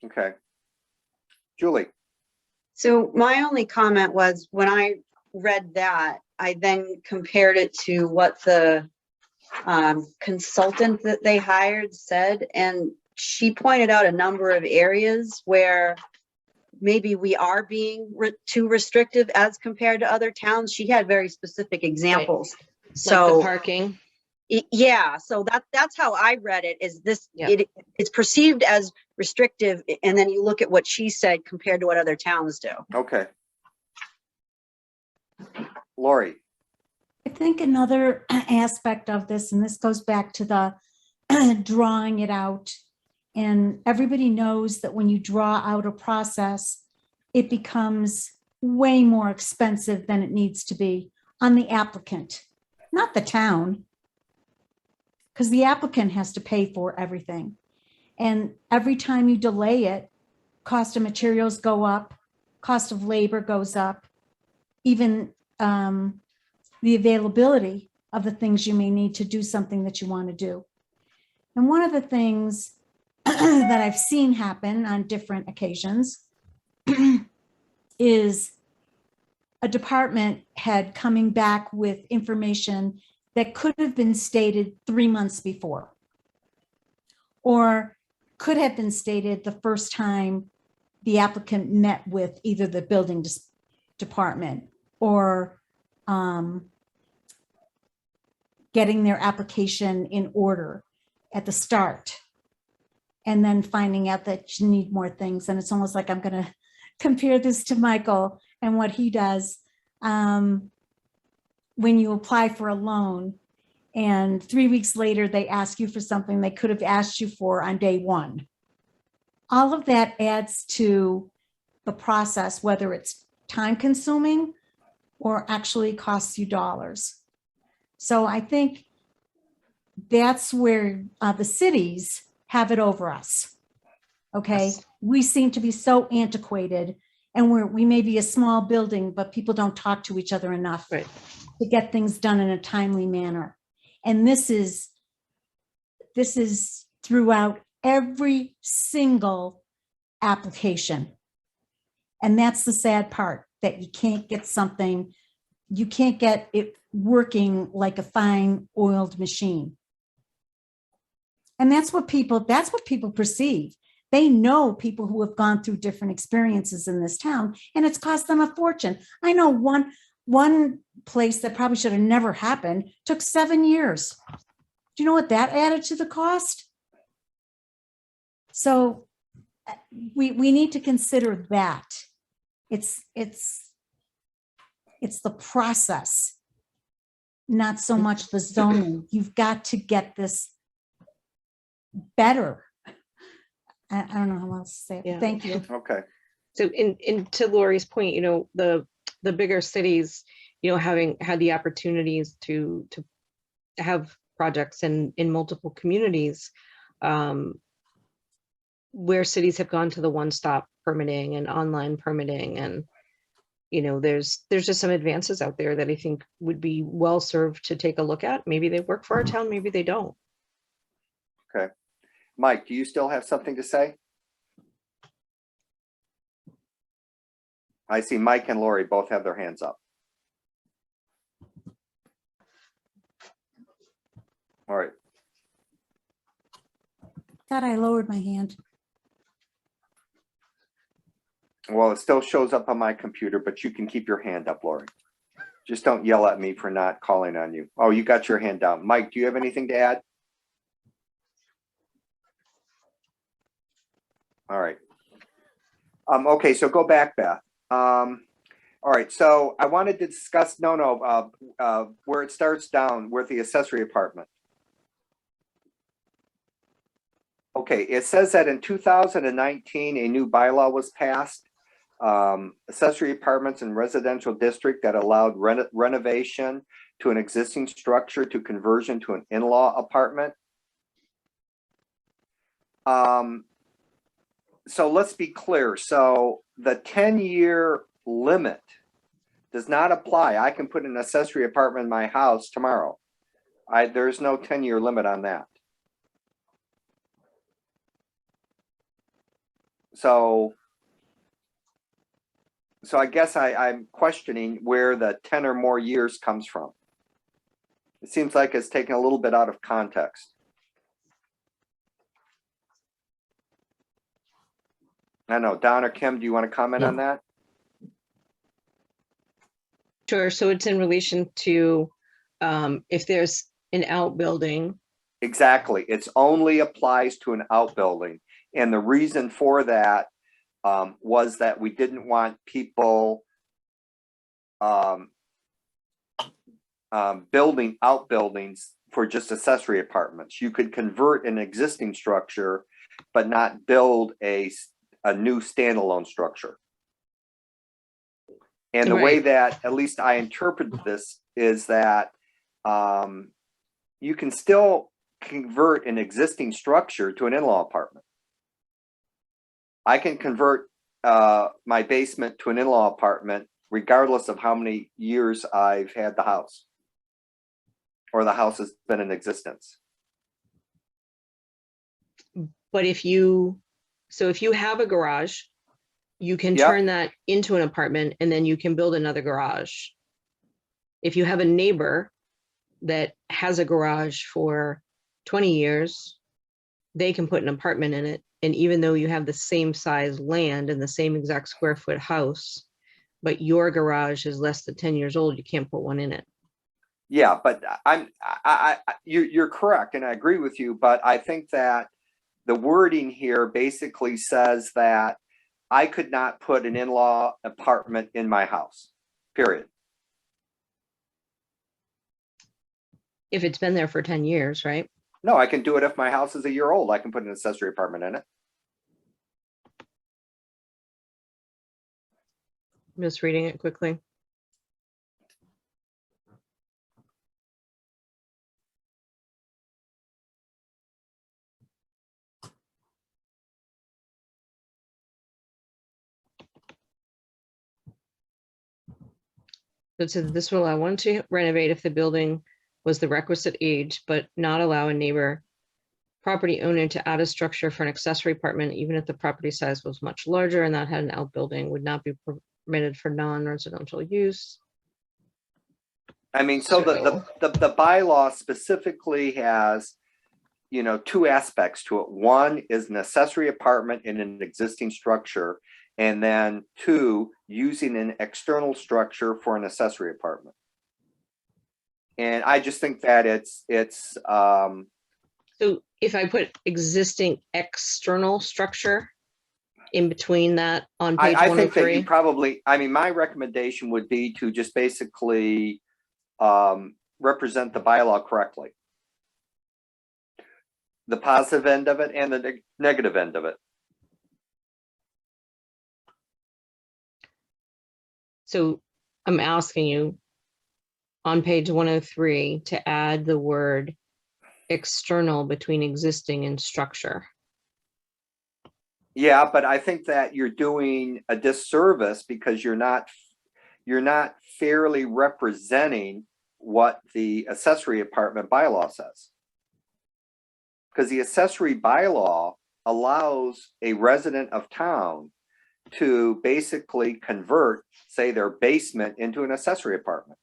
Okay. Julie. So my only comment was when I read that, I then compared it to what the consultant that they hired said, and she pointed out a number of areas where maybe we are being too restrictive as compared to other towns. She had very specific examples. Like So the parking. yeah, so that's how I read it, is this, Yeah. it's perceived as restrictive, and then you look at what she said compared to what other towns do. Okay. Lori. I think another aspect of this, and this goes back to the drawing it out, and everybody knows that when you draw out a process, it becomes way more expensive than it needs to be on the applicant, not the town, because the applicant has to pay for everything. And every time you delay it, cost of materials go up, cost of labor goes up, even the availability of the things you may need to do something that you want to do. And one of the things that I've seen happen on different occasions is a department head coming back with information that could have been stated 3 months before, or could have been stated the first time the applicant met with either the building department or getting their application in order at the start, and then finding out that you need more things. And it's almost like I'm going to compare this to Michael and what he does when you apply for a loan and 3 weeks later they ask you for something they could have asked you for on day one. All of that adds to the process, whether it's time consuming or actually costs you dollars. So I think that's where the cities have it over us. Okay. Yes. We seem to be so antiquated, and we may be a small building, but people don't talk to each other enough Right. to get things done in a timely manner. And this is throughout every single application. And that's the sad part, that you can't get something, you can't get it working like a fine oiled machine. And that's what people perceive. They know people who have gone through different experiences in this town, and it's cost them a fortune. I know one place that probably should have never happened took 7 years. Do you know what that added to the cost? So we need to consider that. It's the process, not so much the zoning. You've got to get this better. I don't know how else to say it. Yeah. Thank you. Okay. So in to Lori's point, the bigger cities, having had the opportunities to have projects in multiple communities, where cities have gone to the one-stop permitting and online permitting, and there's just some advances out there that I think would be well served to take a look at. Maybe they work for our town, maybe they don't. Okay. Mike, do you still have something to say? I see Mike and Lori both have their hands up. All right. God, I lowered my hand. Well, it still shows up on my computer, but you can keep your hand up, Lori. Just don't yell at me for not calling on you. Oh, you got your hand down. Mike, do you have anything to add? All right. Okay, so go back, Beth. All right, so I wanted to discuss, where it starts down with the accessory apartment. Okay, it says that in 2019, a new bylaw was passed. Accessory apartments in residential district that allowed renovation to an existing structure to conversion to an in-law apartment. So let's be clear. So the 10-year limit does not apply. I can put an accessory apartment in my house tomorrow. There's no 10-year limit on that. So I guess I'm questioning where the 10 or more years comes from. It seems like it's taken a little bit out of context. I know, Don or Kim, do you want to comment on that? Sure. So it's in relation to if there's an outbuilding. Exactly. It only applies to an outbuilding. And the reason for that was that we didn't want people building outbuildings for just accessory apartments. You could convert an existing structure, but not build a new standalone structure. And the way that, at least I interpret this, is that you can still convert an existing structure to an in-law apartment. I can convert my basement to an in-law apartment regardless of how many years I've had the house or the house has been in existence. But if you have a garage, you can turn that into an apartment and then you can build another garage. If you have a neighbor that has a garage for 20 years, they can put an apartment in it. And even though you have the same size land and the same exact square foot house, but your garage is less than 10 years old, you can't put one in it. Yeah, but you're correct, and I agree with you. But I think that the wording here basically says that I could not put an in-law apartment in my house, period. If it's been there for 10 years, right? No, I can do it if my house is a year old. I can put an accessory apartment in it. I'm just reading it quickly. It said this will allow one to renovate if the building was the requisite age, but not allow a neighbor property owner to add a structure for an accessory apartment, even if the property size was much larger and that had an outbuilding, would not be permitted for non-residential use. I mean, so the bylaw specifically has, two aspects to it. One is an accessory apartment in an existing structure, and then two, using an external structure for an accessory apartment. And I just think that it's so if I put existing external structure in between that on page 103. I think that you probably, my recommendation would be to just basically represent the bylaw correctly. The positive end of it and the negative end of it. So I'm asking you on page 103 to add the word external between existing and structure. Yeah, but I think that you're doing a disservice because you're not fairly representing what the accessory apartment bylaw says. Because the accessory bylaw allows a resident of town to basically convert, say, their basement into an accessory apartment.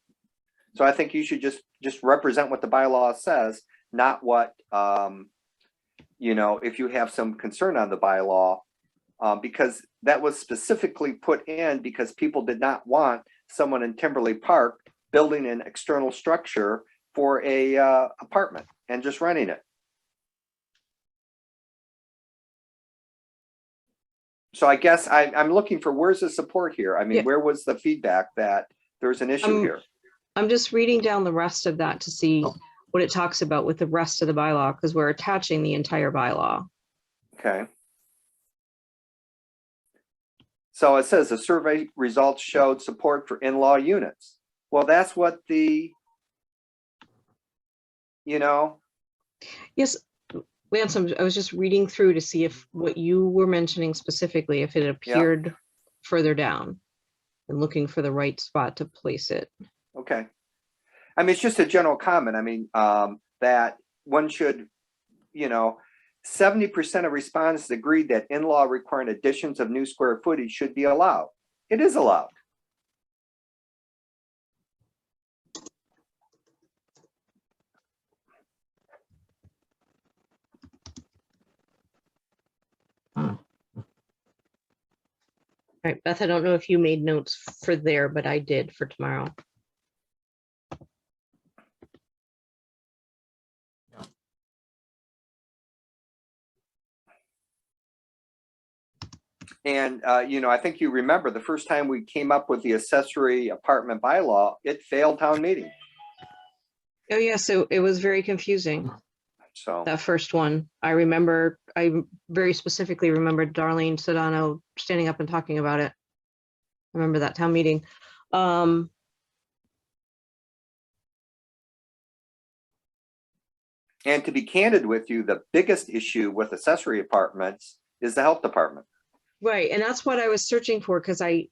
So I think you should just represent what the bylaw says, not what, you know, if you have some concern on the bylaw, because that was specifically put in because people did not want someone in Timberley Park building an external structure for a apartment and just renting it. So I guess I'm looking for, where's the support here? I mean, Yeah. where was the feedback that there's an issue here? I'm just reading down the rest of that to see what it talks about with the rest of the bylaw, because we're attaching the entire bylaw. Okay. So it says the survey results showed support for in-law units. Well, that's what the, you know, Yes, Lance, I was just reading through to see if what you were mentioning specifically, if it appeared further down and looking for the right spot to place it. okay. I mean, it's just a general comment. I mean, that one should, you know, 70% of respondents agreed that in-law requiring additions of new square footage should be allowed. It is allowed. All right, Beth, I don't know if you made notes for there, but I did for tomorrow. And, you know, I think you remember the first time we came up with the accessory apartment bylaw, it failed town meeting. Oh, yeah, so it was very confusing, So, that first one. I remember, I very specifically remember Darlene Sedano standing up and talking about it. I remember that town meeting. and to be candid with you, the biggest issue with accessory apartments is the health department. Right, and that's what I was searching for, because I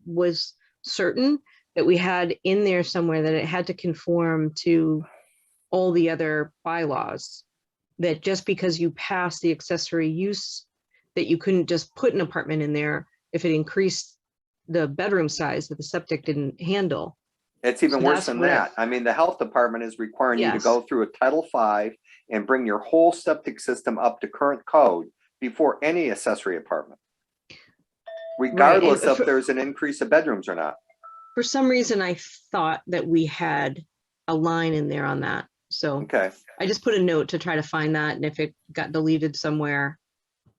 was certain that we had in there somewhere that it had to conform to all the other bylaws. That just because you passed the accessory use, that you couldn't just put an apartment in there if it increased the bedroom size that the septic didn't handle. It's even So worse that's than what- that. I mean, the health department is requiring you to Yes. go through a Title V and bring your whole septic system up to current code before any accessory apartment, regardless if for- there's an increase of bedrooms or not. For some reason, I thought that we had a line in there on that. So Okay, I just put a note to try to find that, and if it got deleted somewhere.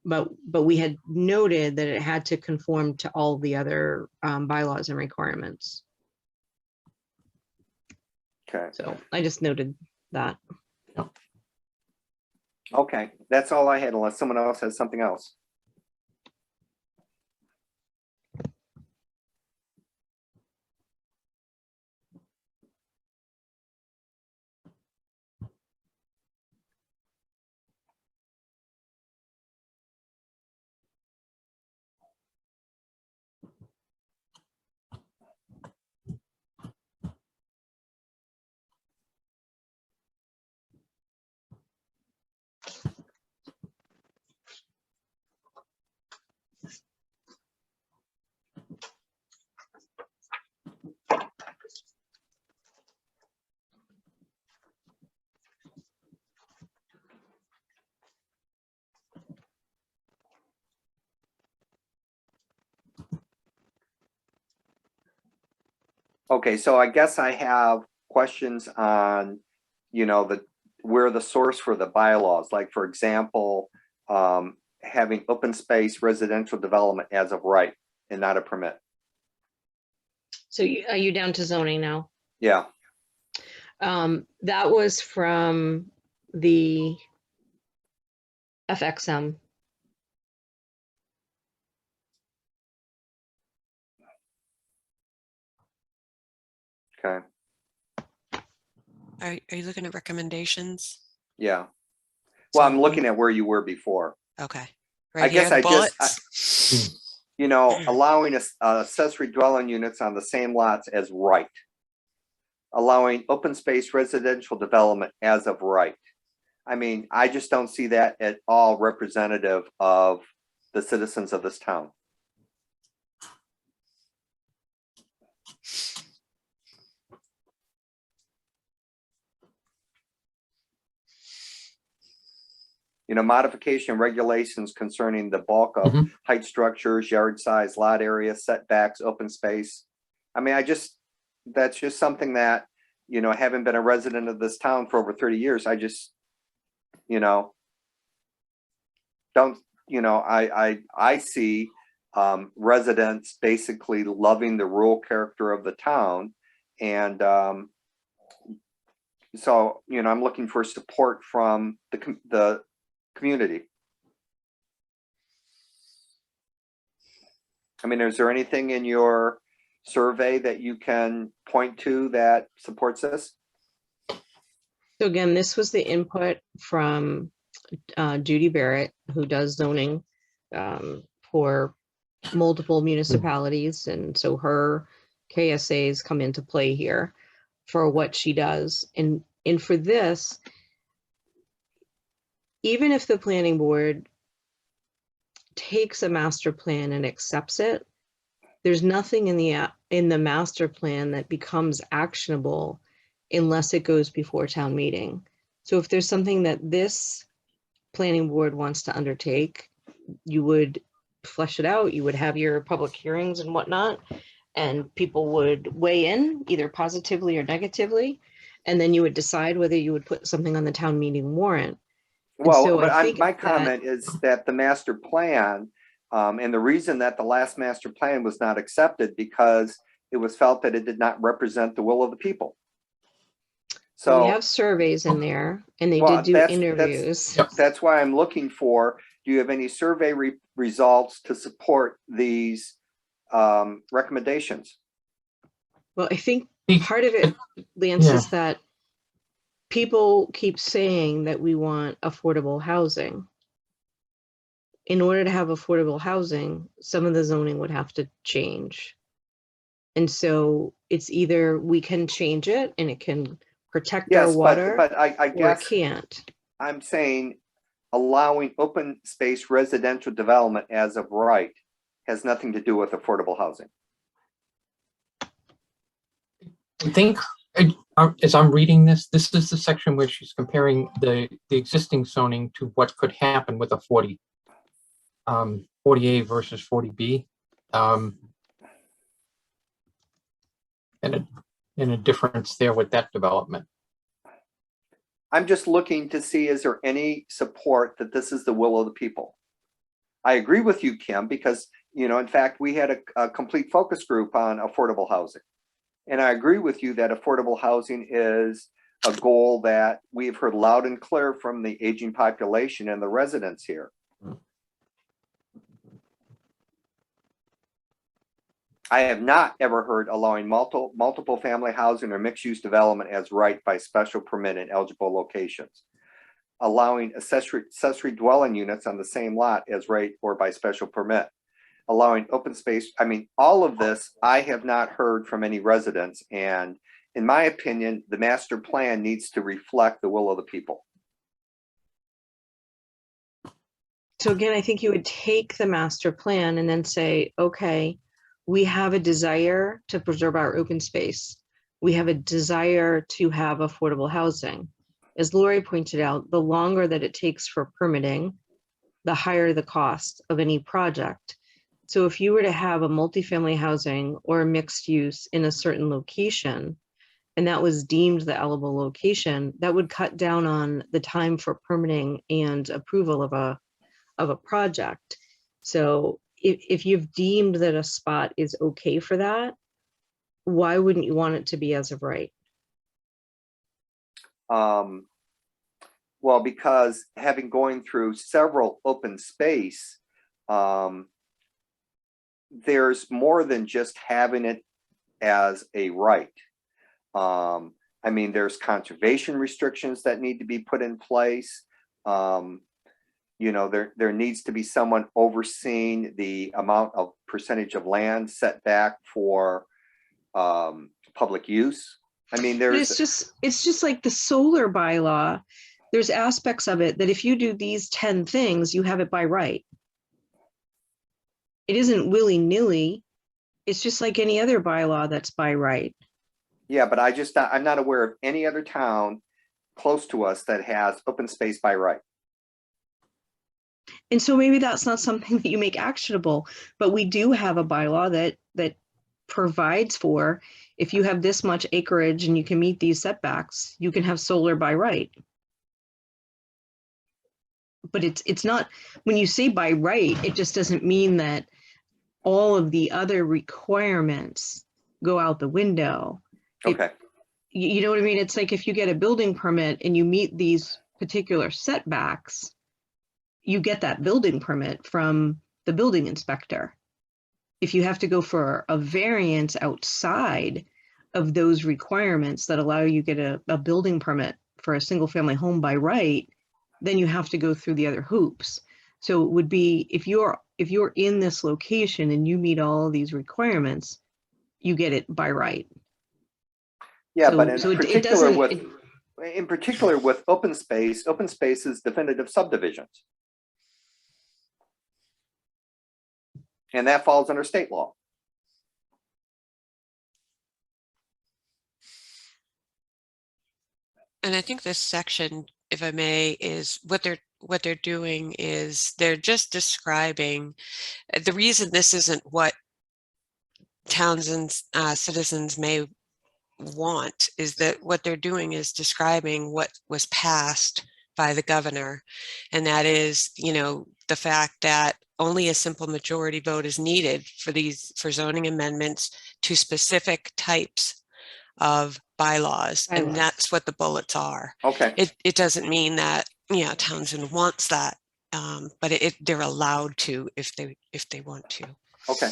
But we had noted that it had to conform to all the other bylaws and requirements. okay, So I just noted that. okay. That's all I had, unless someone else has something else. Okay, so I guess I have questions on, you know, where the source for the bylaws, like for example, having open space residential development as of right and not a permit. So are you down to zoning now? Yeah, That was from the FXM. okay, Are you looking at recommendations? yeah. Well, I'm So- looking at where you were before. Okay. I Right here, guess the I just- bullets. You know, allowing accessory dwelling units on the same lots as right. Allowing open space residential development as of right. I mean, I just don't see that at all representative of the citizens of this town. modification regulations concerning the bulk of height structures, yard size, lot area, setbacks, open space. I mean, that's just something that, having been a resident of this town for over 30 years, I just, don't, I see residents basically loving the rural character of the town. And so, I'm looking for support from the community. I mean, is there anything in your survey that you can point to that supports this? So again, this was the input from Judy Barrett, who does zoning for multiple municipalities. And so her KSAs come into play here for what she does. And for this, even if the planning board takes a master plan and accepts it, there's nothing in the master plan that becomes actionable unless it goes before town meeting. So if there's something that this planning board wants to undertake, you would flesh it out, you would have your public hearings and whatnot, and people would weigh in either positively or negatively, and then you would decide whether you would put something on the town meeting warrant. Well, so but my comment is that the master plan, and the reason that the last master plan was not accepted because it was felt that it did not represent the will of the people. So we have surveys in there, and they did do interviews. That's why I'm looking for, do you have any survey results to support these recommendations? Well, I think part of it, Lance, is that people keep saying that we want affordable housing. In order to have affordable housing, some of the zoning would have to change. And so it's either we can change it and it can protect our water, but I guess it can't. I'm saying allowing open space residential development as of right has nothing to do with affordable housing. I think as I'm reading this is the section where she's comparing the existing zoning to what could happen with a 40A versus 40B, and a difference there with that development. I'm just looking to see, is there any support that this is the will of the people? I agree with you, Kim, because, in fact, we had a complete focus group on affordable housing. And I agree with you that affordable housing is a goal that we've heard loud and clear from the aging population and the residents here. I have not ever heard allowing multiple family housing or mixed use development as right by special permit in eligible locations. Allowing accessory dwelling units on the same lot as right or by special permit. Allowing open space. I mean, all of this I have not heard from any residents. And in my opinion, the master plan needs to reflect the will of the people. So again, I think you would take the master plan and then say, okay, we have a desire to preserve our open space. We have a desire to have affordable housing. As Lori pointed out, the longer that it takes for permitting, the higher the cost of any project. So if you were to have a multifamily housing or a mixed use in a certain location, and that was deemed the eligible location, that would cut down on the time for permitting and approval of a project. So if you've deemed that a spot is okay for that, why wouldn't you want it to be as of right? Well, because having going through several open space, there's more than just having it as a right. I mean, there's conservation restrictions that need to be put in place. There needs to be someone overseeing the amount of percentage of land set back for public use. I mean, it's just like the solar bylaw. There's aspects of it that if you do these 10 things, you have it by right. It isn't willy-nilly. It's just like any other bylaw that's by right. Yeah, but I'm not aware of any other town close to us that has open space by right. And so maybe that's not something that you make actionable, but we do have a bylaw that provides for, if you have this much acreage and you can meet these setbacks, you can have solar by right. But it's not, when you say by right, it just doesn't mean that all of the other requirements go out the window. Okay, You know what I mean? It's like if you get a building permit and you meet these particular setbacks, you get that building permit from the building inspector. If you have to go for a variance outside of those requirements that allow you to get a building permit for a single family home by right, then you have to go through the other hoops. So it would be, if you're in this location and you meet all of these requirements, you get it by right. yeah, So- but in so it particular doesn't- with, in particular with open space is definitive subdivisions. And that falls under state law. And I think this section, if I may, is what they're doing is they're just describing the reason this isn't what towns and citizens may want is that what they're doing is describing what was passed by the governor. And that is, you know, the fact that only a simple majority vote is needed for zoning amendments to specific types of bylaws. And that's what the bullets are. Okay, It doesn't mean that, yeah, Townsend wants that, but they're allowed to if they want to. okay.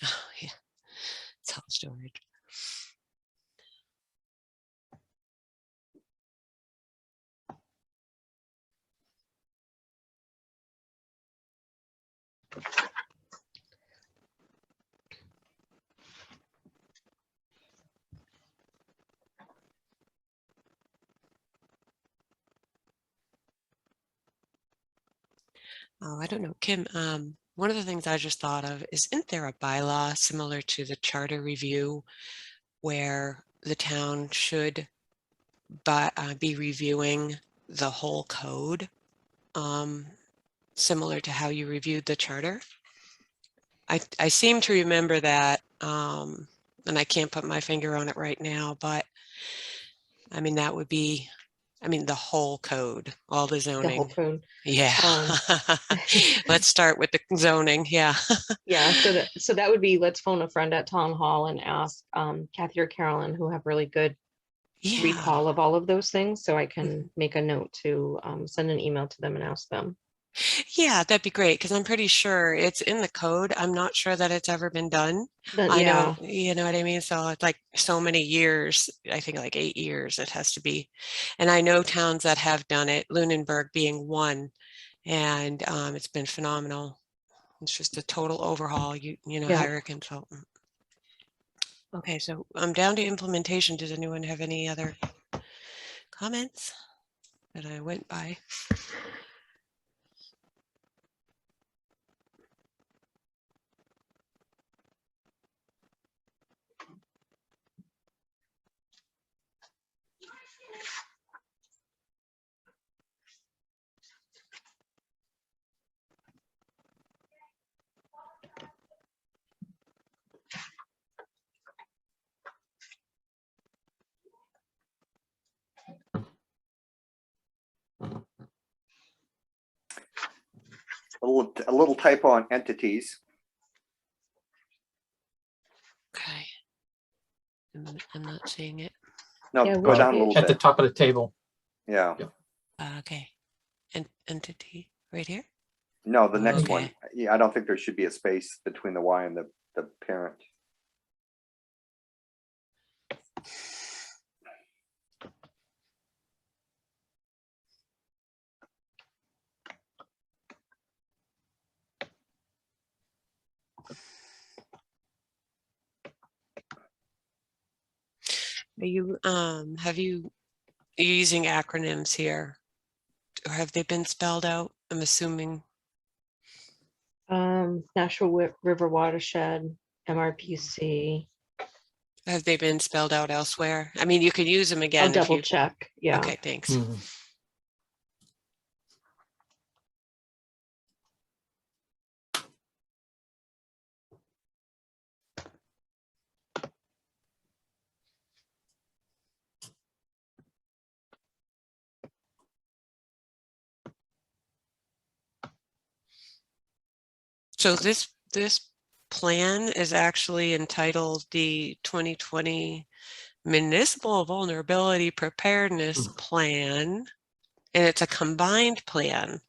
Oh, yeah, self-storage. Oh, I don't know, Kim, one of the things I just thought of is, isn't there a bylaw similar to the charter review where the town should be reviewing the whole code, similar to how you reviewed the charter? I seem to remember that, and I can't put my finger on it right now, but I mean, that would be, I mean, the whole code, all the The whole zoning. code. Yeah. Um, Let's start with the zoning. Yeah. Yeah, so that would be, let's phone a friend at town hall and ask Kathy or Carolyn, who have really good Yeah. recall of all of those things. So I can make a note to send an email to them and ask them. Yeah, that'd be great, because I'm pretty sure it's in the code. I'm not sure that it's ever been done. But I yeah, know, you know what I mean? So it's like so many years, I think like 8 years it has to be. And I know towns that have done it, Lunenburg being one, and it's been phenomenal. It's just a total overhaul. You know, Yeah. hire a consultant. Okay, so I'm down to implementation. Does anyone have any other comments that I went by? A little typo on entities. Okay. I'm not seeing it. No, Yeah, go which down a page? little At the bit. top of the table. Yeah. Okay. Entity right here. No, the next one. Okay. Yeah, I don't think there should be a space between the Y and the parent. Are you, are you using acronyms here? Or have they been spelled out? I'm assuming. National River Watershed, MRPC. Have they been spelled out elsewhere? I mean, you could use them I'll again if double you. check. Yeah. Okay, thanks. Mhm. So this plan is actually entitled the 2020 Municipal Vulnerability Preparedness Plan, and it's a combined plan.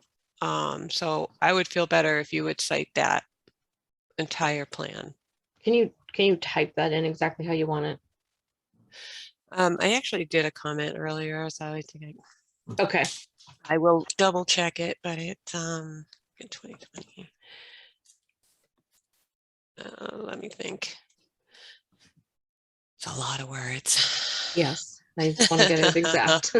So I would feel better if you would cite that entire plan. Can you type that in exactly how you want it? I actually did a comment earlier, so I think Okay. I will double check it, but it's in 2020. Let me think. It's a lot of words. Yes. I just want to get it exact.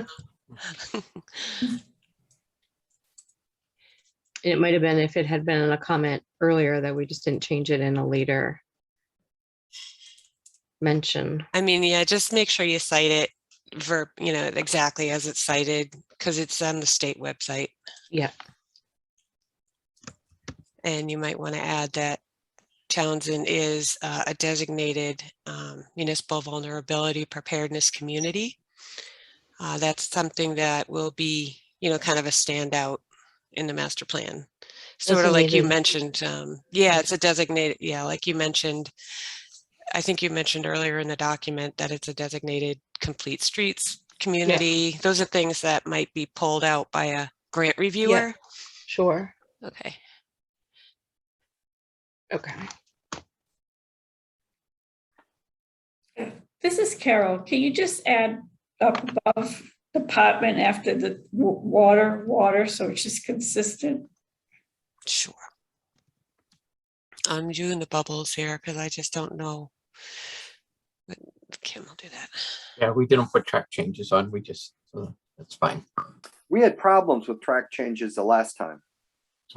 It might have been if it had been in a comment earlier that we just didn't change it in a later mention. I mean, yeah, just make sure you cite it exactly as it's cited, because it's on the state website. Yeah. And you might want to add that Townsend is a designated municipal vulnerability preparedness community. That's something that will be, kind of a standout in the master plan. Sort of like you mentioned, yeah, it's a designated, yeah, like you mentioned, I think you mentioned earlier in the document that it's a designated complete streets community. Yeah. Those are things that might be pulled out by a grant reviewer. Yeah, sure. Okay. Okay. This is Carol. Can you just add up above department after the water, so it's just consistent? Sure. I'm doing the bubbles here because I just don't know. But Kim will do that. Yeah, we didn't put track changes on. We just, that's fine. We had problems with track changes the last time.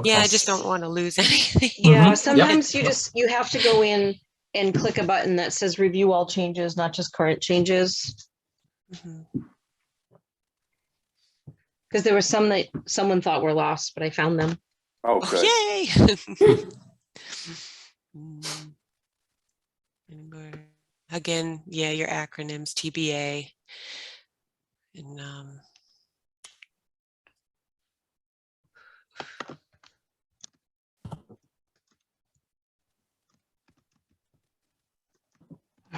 Yeah, I just don't want to lose anything. Yeah, sometimes you have to go in and click a button that says review all changes, not just current changes. Because there were some that someone thought were lost, but I found them. Oh, good. Yay! Again, yeah, your acronyms, TBA. And all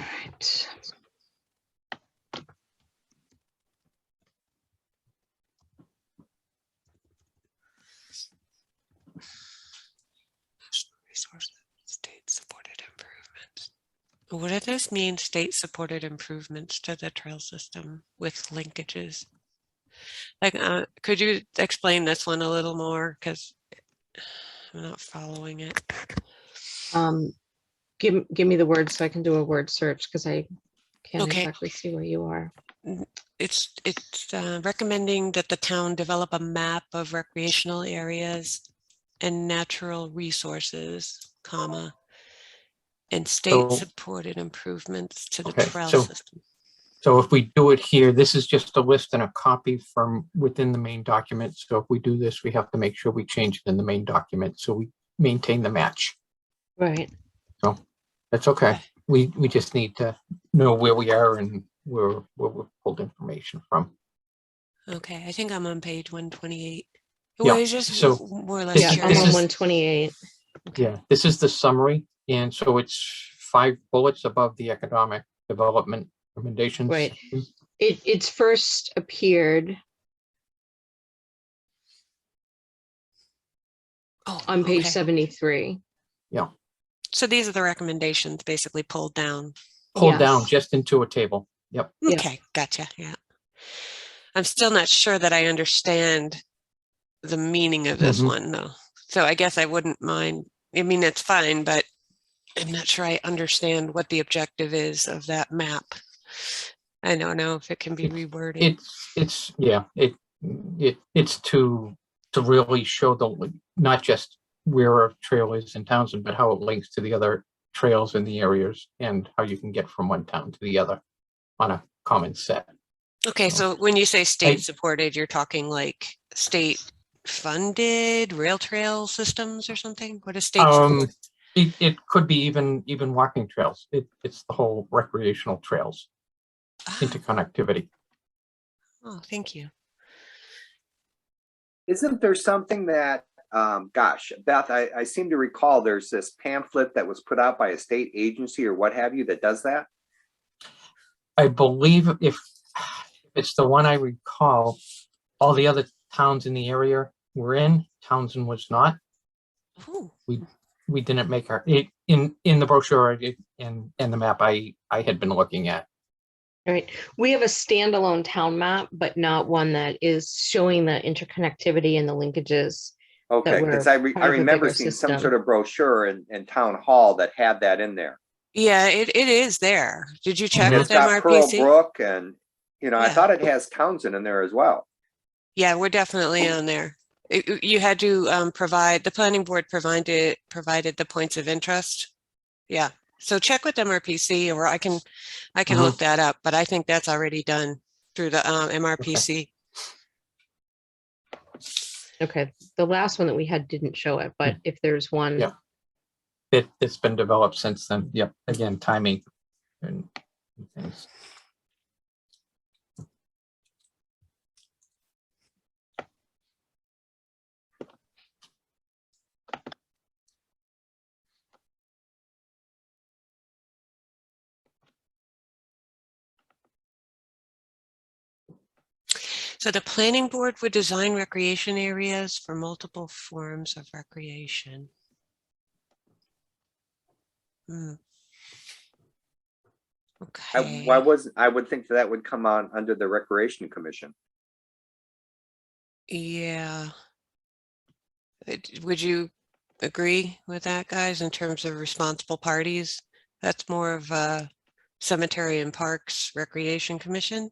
right. Resources, state-supported improvements. What does this mean, state-supported improvements to the trail system with linkages? Like, could you explain this one a little more? Because I'm not following it. Give me the word so I can do a word search because I can't Okay. exactly see where you are. It's recommending that the town develop a map of recreational areas and natural resources, and state-supported improvements to the trail system. So if we do it here, this is just a list and a copy from within the main document. So if we do this, we have to make sure we change it in the main document so we maintain the match. Right. So that's okay. We just need to know where we are and where we pulled information from. Okay, I think I'm on page 128. Yeah, Well, it's just so more or less. Yeah, I'm on 128. Yeah, this is the summary. And so it's 5 bullets above the economic development recommendations. Right. It's first appeared on page 73. Yeah. So these are the recommendations basically pulled down. Pulled down just into a table. Yep. Okay, gotcha. Yeah. I'm still not sure that I understand the meaning of this one though. So I guess I wouldn't mind. I mean, it's fine, but I'm not sure I understand what the objective is of that map. I don't know if it can be reworded. It's to really show not just where a trail is in Townsend, but how it links to the other trails in the areas and how you can get from one town to the other on a common set. Okay, so when you say state supported, you're talking like state funded rail trail systems or something? What is state support? It could be even walking trails. It's the whole recreational trails interconnectivity. Oh, thank you. Isn't there something that, gosh, Beth, I seem to recall there's this pamphlet that was put out by a state agency or what have you that does that? I believe if it's the one I recall, all the other towns in the area were in, Townsend was not. Ooh. We didn't make in the brochure and the map I had been looking at. Right. We have a standalone town map, but not one that is showing the interconnectivity and the linkages. Okay, because I remember seeing some sort of brochure in town hall that had that in there. Yeah, it is there. Did you check And with it's got Pearl MRPC? Brook and, I Yeah. thought it has Townsend in there as well. Yeah, we're definitely on there. You had to provide, the planning board provided the points of interest. Yeah, so check with MRPC, or I can look that up, but I think that's already done through the MRPC. Okay, the last one that we had didn't show it, but if there's one. Yeah. It's been developed since then. Yep. Again, timing and things. So the planning board would design recreation areas for multiple forms of recreation. Okay. I would think that would come on under the Recreation Commission. Yeah. Would you agree with that, guys, in terms of responsible parties? That's more of a Cemetery and Parks Recreation Commission.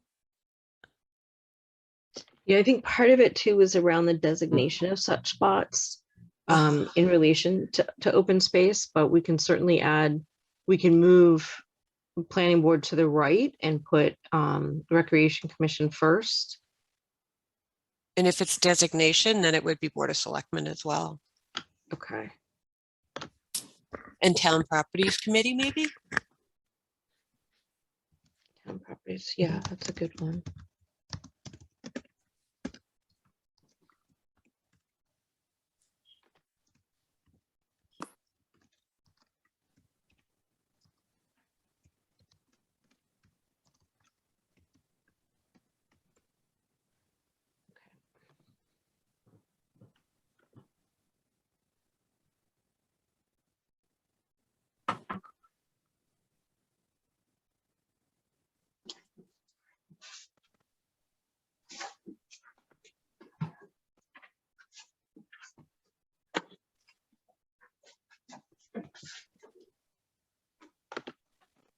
Yeah, I think part of it too is around the designation of such spots in relation to open space, but we can certainly we can move planning board to the right and put Recreation Commission first. And if it's designation, then it would be Board of Selectmen as well. Okay. And Town Properties Committee, maybe? Town properties, yeah, that's a good one.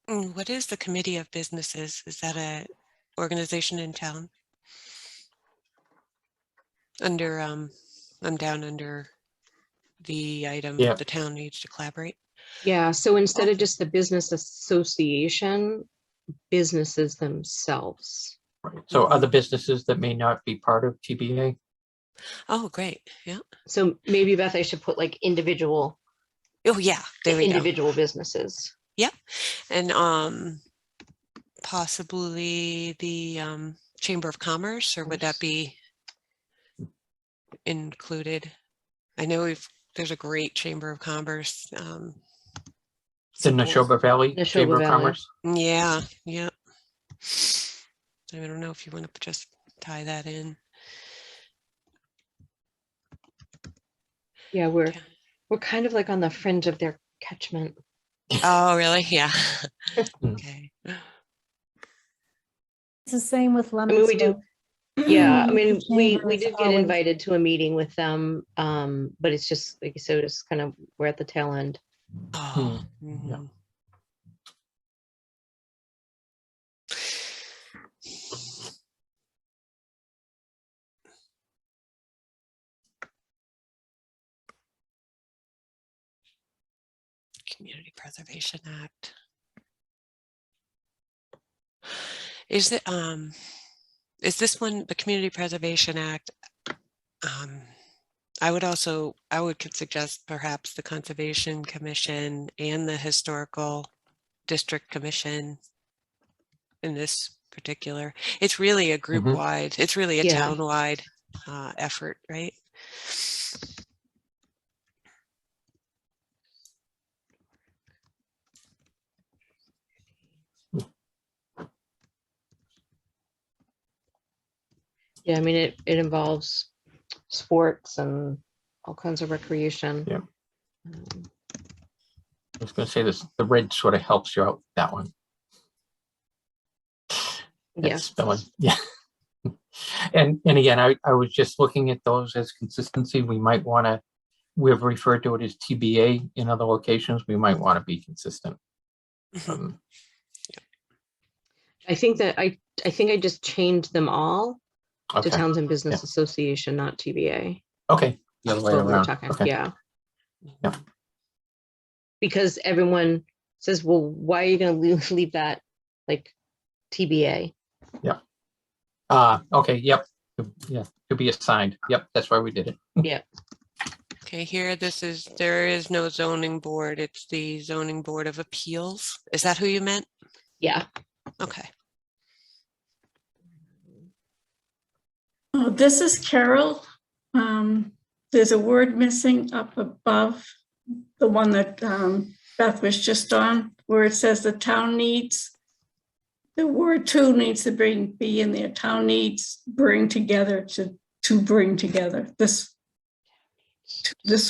What is the Committee of Businesses? Is that a organization in town? Under, I'm down under the item, Yeah. the town needs to collaborate. Yeah, so instead of just the business association, businesses themselves. Right. So other businesses that may not be part of TBA. Oh, great. Yeah. So maybe, Beth, I should put like individual. Oh, yeah. There we go. Individual businesses. Yep. And possibly the Chamber of Commerce, or would that be included? I know there's a great Chamber of Commerce. The Neshoba Valley Chamber of Commerce. Yeah. Yeah. I don't know if you want to just tie that in. Yeah, we're kind of like on the fringe of their catchment. Oh, really? Yeah. Okay. It's the same with I mean, we do. Lemonster. Yeah, I mean, we Chamber is did get always- invited to a meeting with them, but it's just like you said, it's kind of we're at the tail end. Oh, Yeah. Community Preservation Act. Is this one, the Community Preservation Act? I could suggest perhaps the Conservation Commission and the Historical District Commission in this particular. It's really a group wide, it's really a Yeah. town wide effort, right? Yeah, I mean, it involves sports and all kinds of recreation. Yeah. I was going to say this, the red sort of helps you out with that one. Yeah. Spelling. Yeah. And again, I was just looking at those as consistency. We might want to, we've referred to it as TBA in other locations. We might want to be consistent. I think that I think I just changed them all to Okay. Townsend Business Association, not TBA. Okay. The other That's way what we were around. talking. Okay. Yeah. Yeah. Because everyone says, well, why are you going to leave that like TBA? Okay. Yep. Yeah. To be assigned. Yep. That's why we did it. Yeah. Okay, here, there is no zoning board. It's the Zoning Board of Appeals. Is that who you meant? Yeah. Okay. Oh, this is Carol. There's a word missing up above the one that Beth was just on, where it says the town needs. The word "to" needs to be in there. Town needs bring together to bring together. This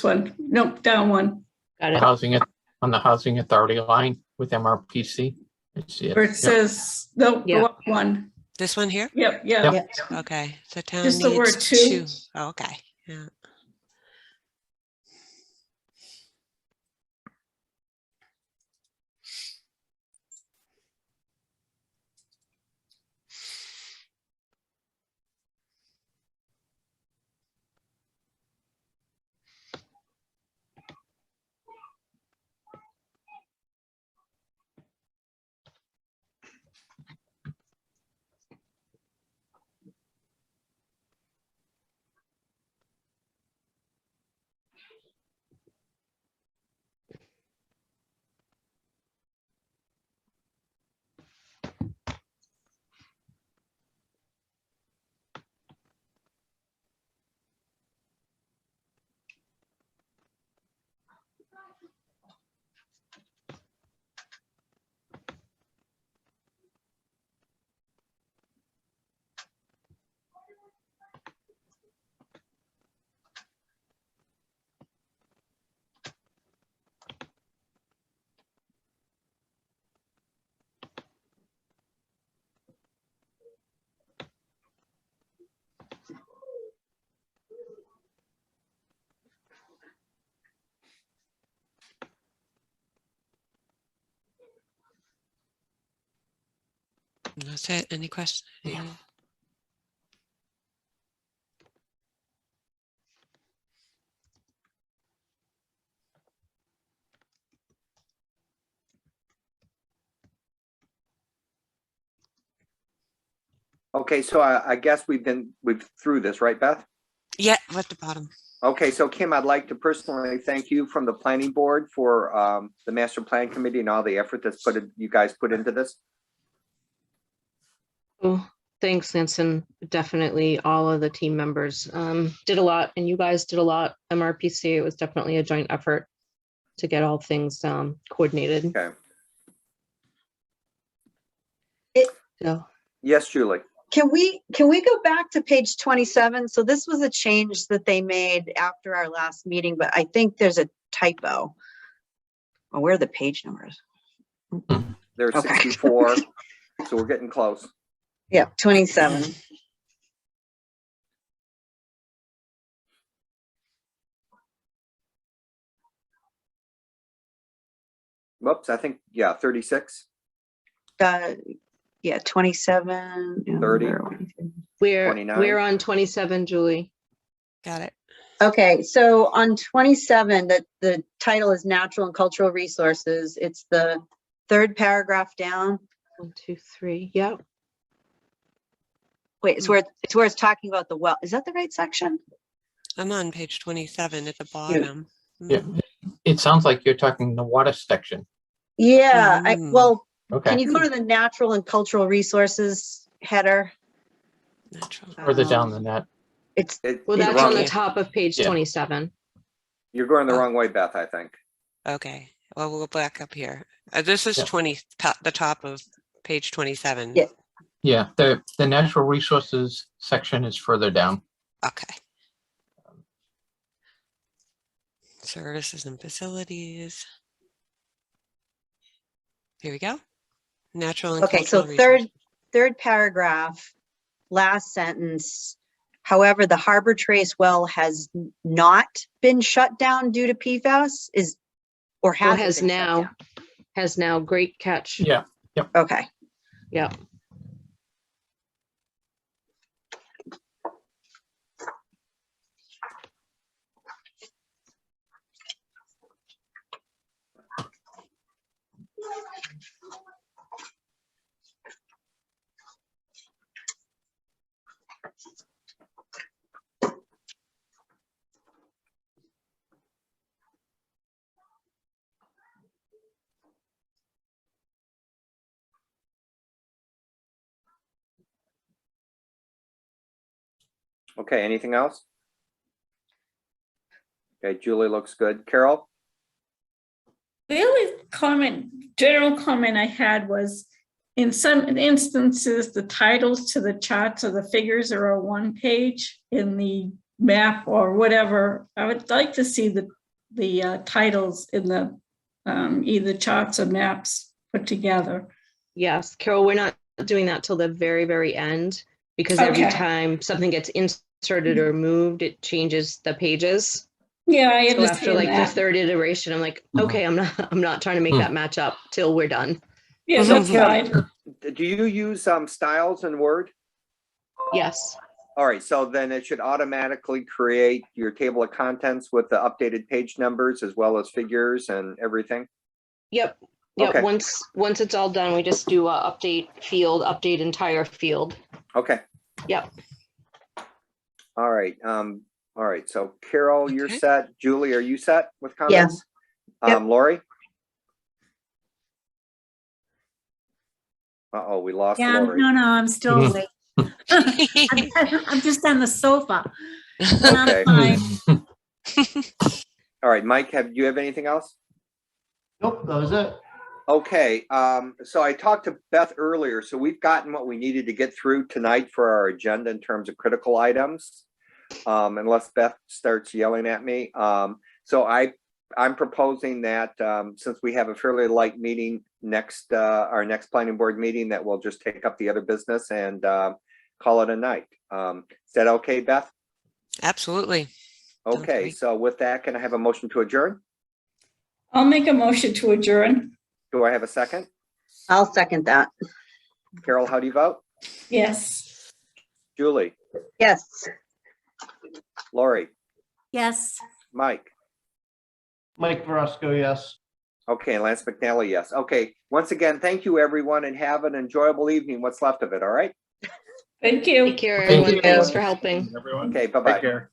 one, nope, down one. Got The it. housing on the housing authority line with MRPC. I see it. Where it Yep. says, nope, Yeah. go up one. This one here? Yep, Yep. yep. Okay, so town Just the word needs "to." Oh, okay, yeah. That's it. Any questions? Yeah. Okay, so I guess we've through this, right, Beth? Yeah, at the bottom. Okay, so Kim, I'd like to personally thank you from the planning board for the master plan committee and all the effort that's you guys put into this. Oh, thanks, Nansen. Definitely all of the team members did a lot, and you guys did a lot. MRPC, it was definitely a joint effort to get all things coordinated. Okay. So, Yes, Julie. Can we go back to page 27? So this was a change that they made after our last meeting, but I think there's a typo. Oh, where are the page numbers? There's Okay. 64, so we're getting close. Yeah, 27. Whoops, I think, yeah, 36. Yeah, 27. 30. we're 29. we're on 27, Julie. Got it. Okay, so on 27, that the title is Natural and Cultural Resources. It's the third paragraph down. 1, 2, 3. Yep. Wait, it's where it's talking about the well. Is that the right section? I'm on page 27 at the bottom. Yeah, it sounds like you're talking the water section. Yeah, Mm. well, Okay, can you go to the Natural and Cultural Resources header? Natural. further down than that. It's, Well, You're that's on the wrong. top of page Yeah. 27. You're going the Oh. wrong way, Beth, I think. Okay, well, we'll go back up here. This is Yeah. 20, the top of page 27. Yeah. Yeah, the natural resources section is further down. Okay. Services and facilities. Here we go. Natural and okay, so cultural resources. third paragraph, last sentence. However, the Harbor Trace well has not been shut down due to PFAS or Well, has it been shut down? has now. Great catch. Yeah, Okay, Yeah. Okay, anything else? Okay, Julie looks good. Carol? The only general comment I had was, in some instances, the titles to the charts or the figures are on one page in the map or whatever. I would like to see the titles in the either charts or maps put together. Yes, Carol, we're not doing that till the very, very end because every Okay. time something gets inserted or moved, it changes the pages. Yeah, I So after understand like the that. third iteration, I'm like, Mhm. okay, I'm not trying to make that match up till we're done. Yeah, that's fine. Do you use styles in Word? Yes. All right, so then it should automatically create your table of contents with the updated page numbers as well as figures and everything? Yep. Yep. Okay. Once it's all done, we just do a update entire field. Okay. Yep. All right. All right. So Carol, you're Okay. set. Julie, are you set with comments? Yep. Lori? Uh-oh, we lost Yeah, Lori. no, I'm still Mhm. awake. I'm just on the sofa. Okay. I'm fine. All right, Mike, do you have anything else? Nope, that was it. Okay, so I talked to Beth earlier, so we've gotten what we needed to get through tonight for our agenda in terms of critical items. Unless Beth starts yelling at me. So I'm proposing that since we have a fairly light meeting our next planning board meeting, that we'll just take up the other business and call it a night. Is that okay, Beth? Absolutely. Sounds Okay, great. so with that, can I have a motion to adjourn? I'll make a motion to adjourn. Do I have a second? I'll second that. Carol, how do you vote? Yes. Julie, Yes. Lori, Yes. Mike. Mike Verosco, yes. Okay, and Lance McNally, yes. Okay, once again, thank you, everyone, and have an enjoyable evening, what's left of it, all right? Thank you. Take care, Thank everyone. you. Thanks for helping. Everyone. Okay, bye-bye. Take care.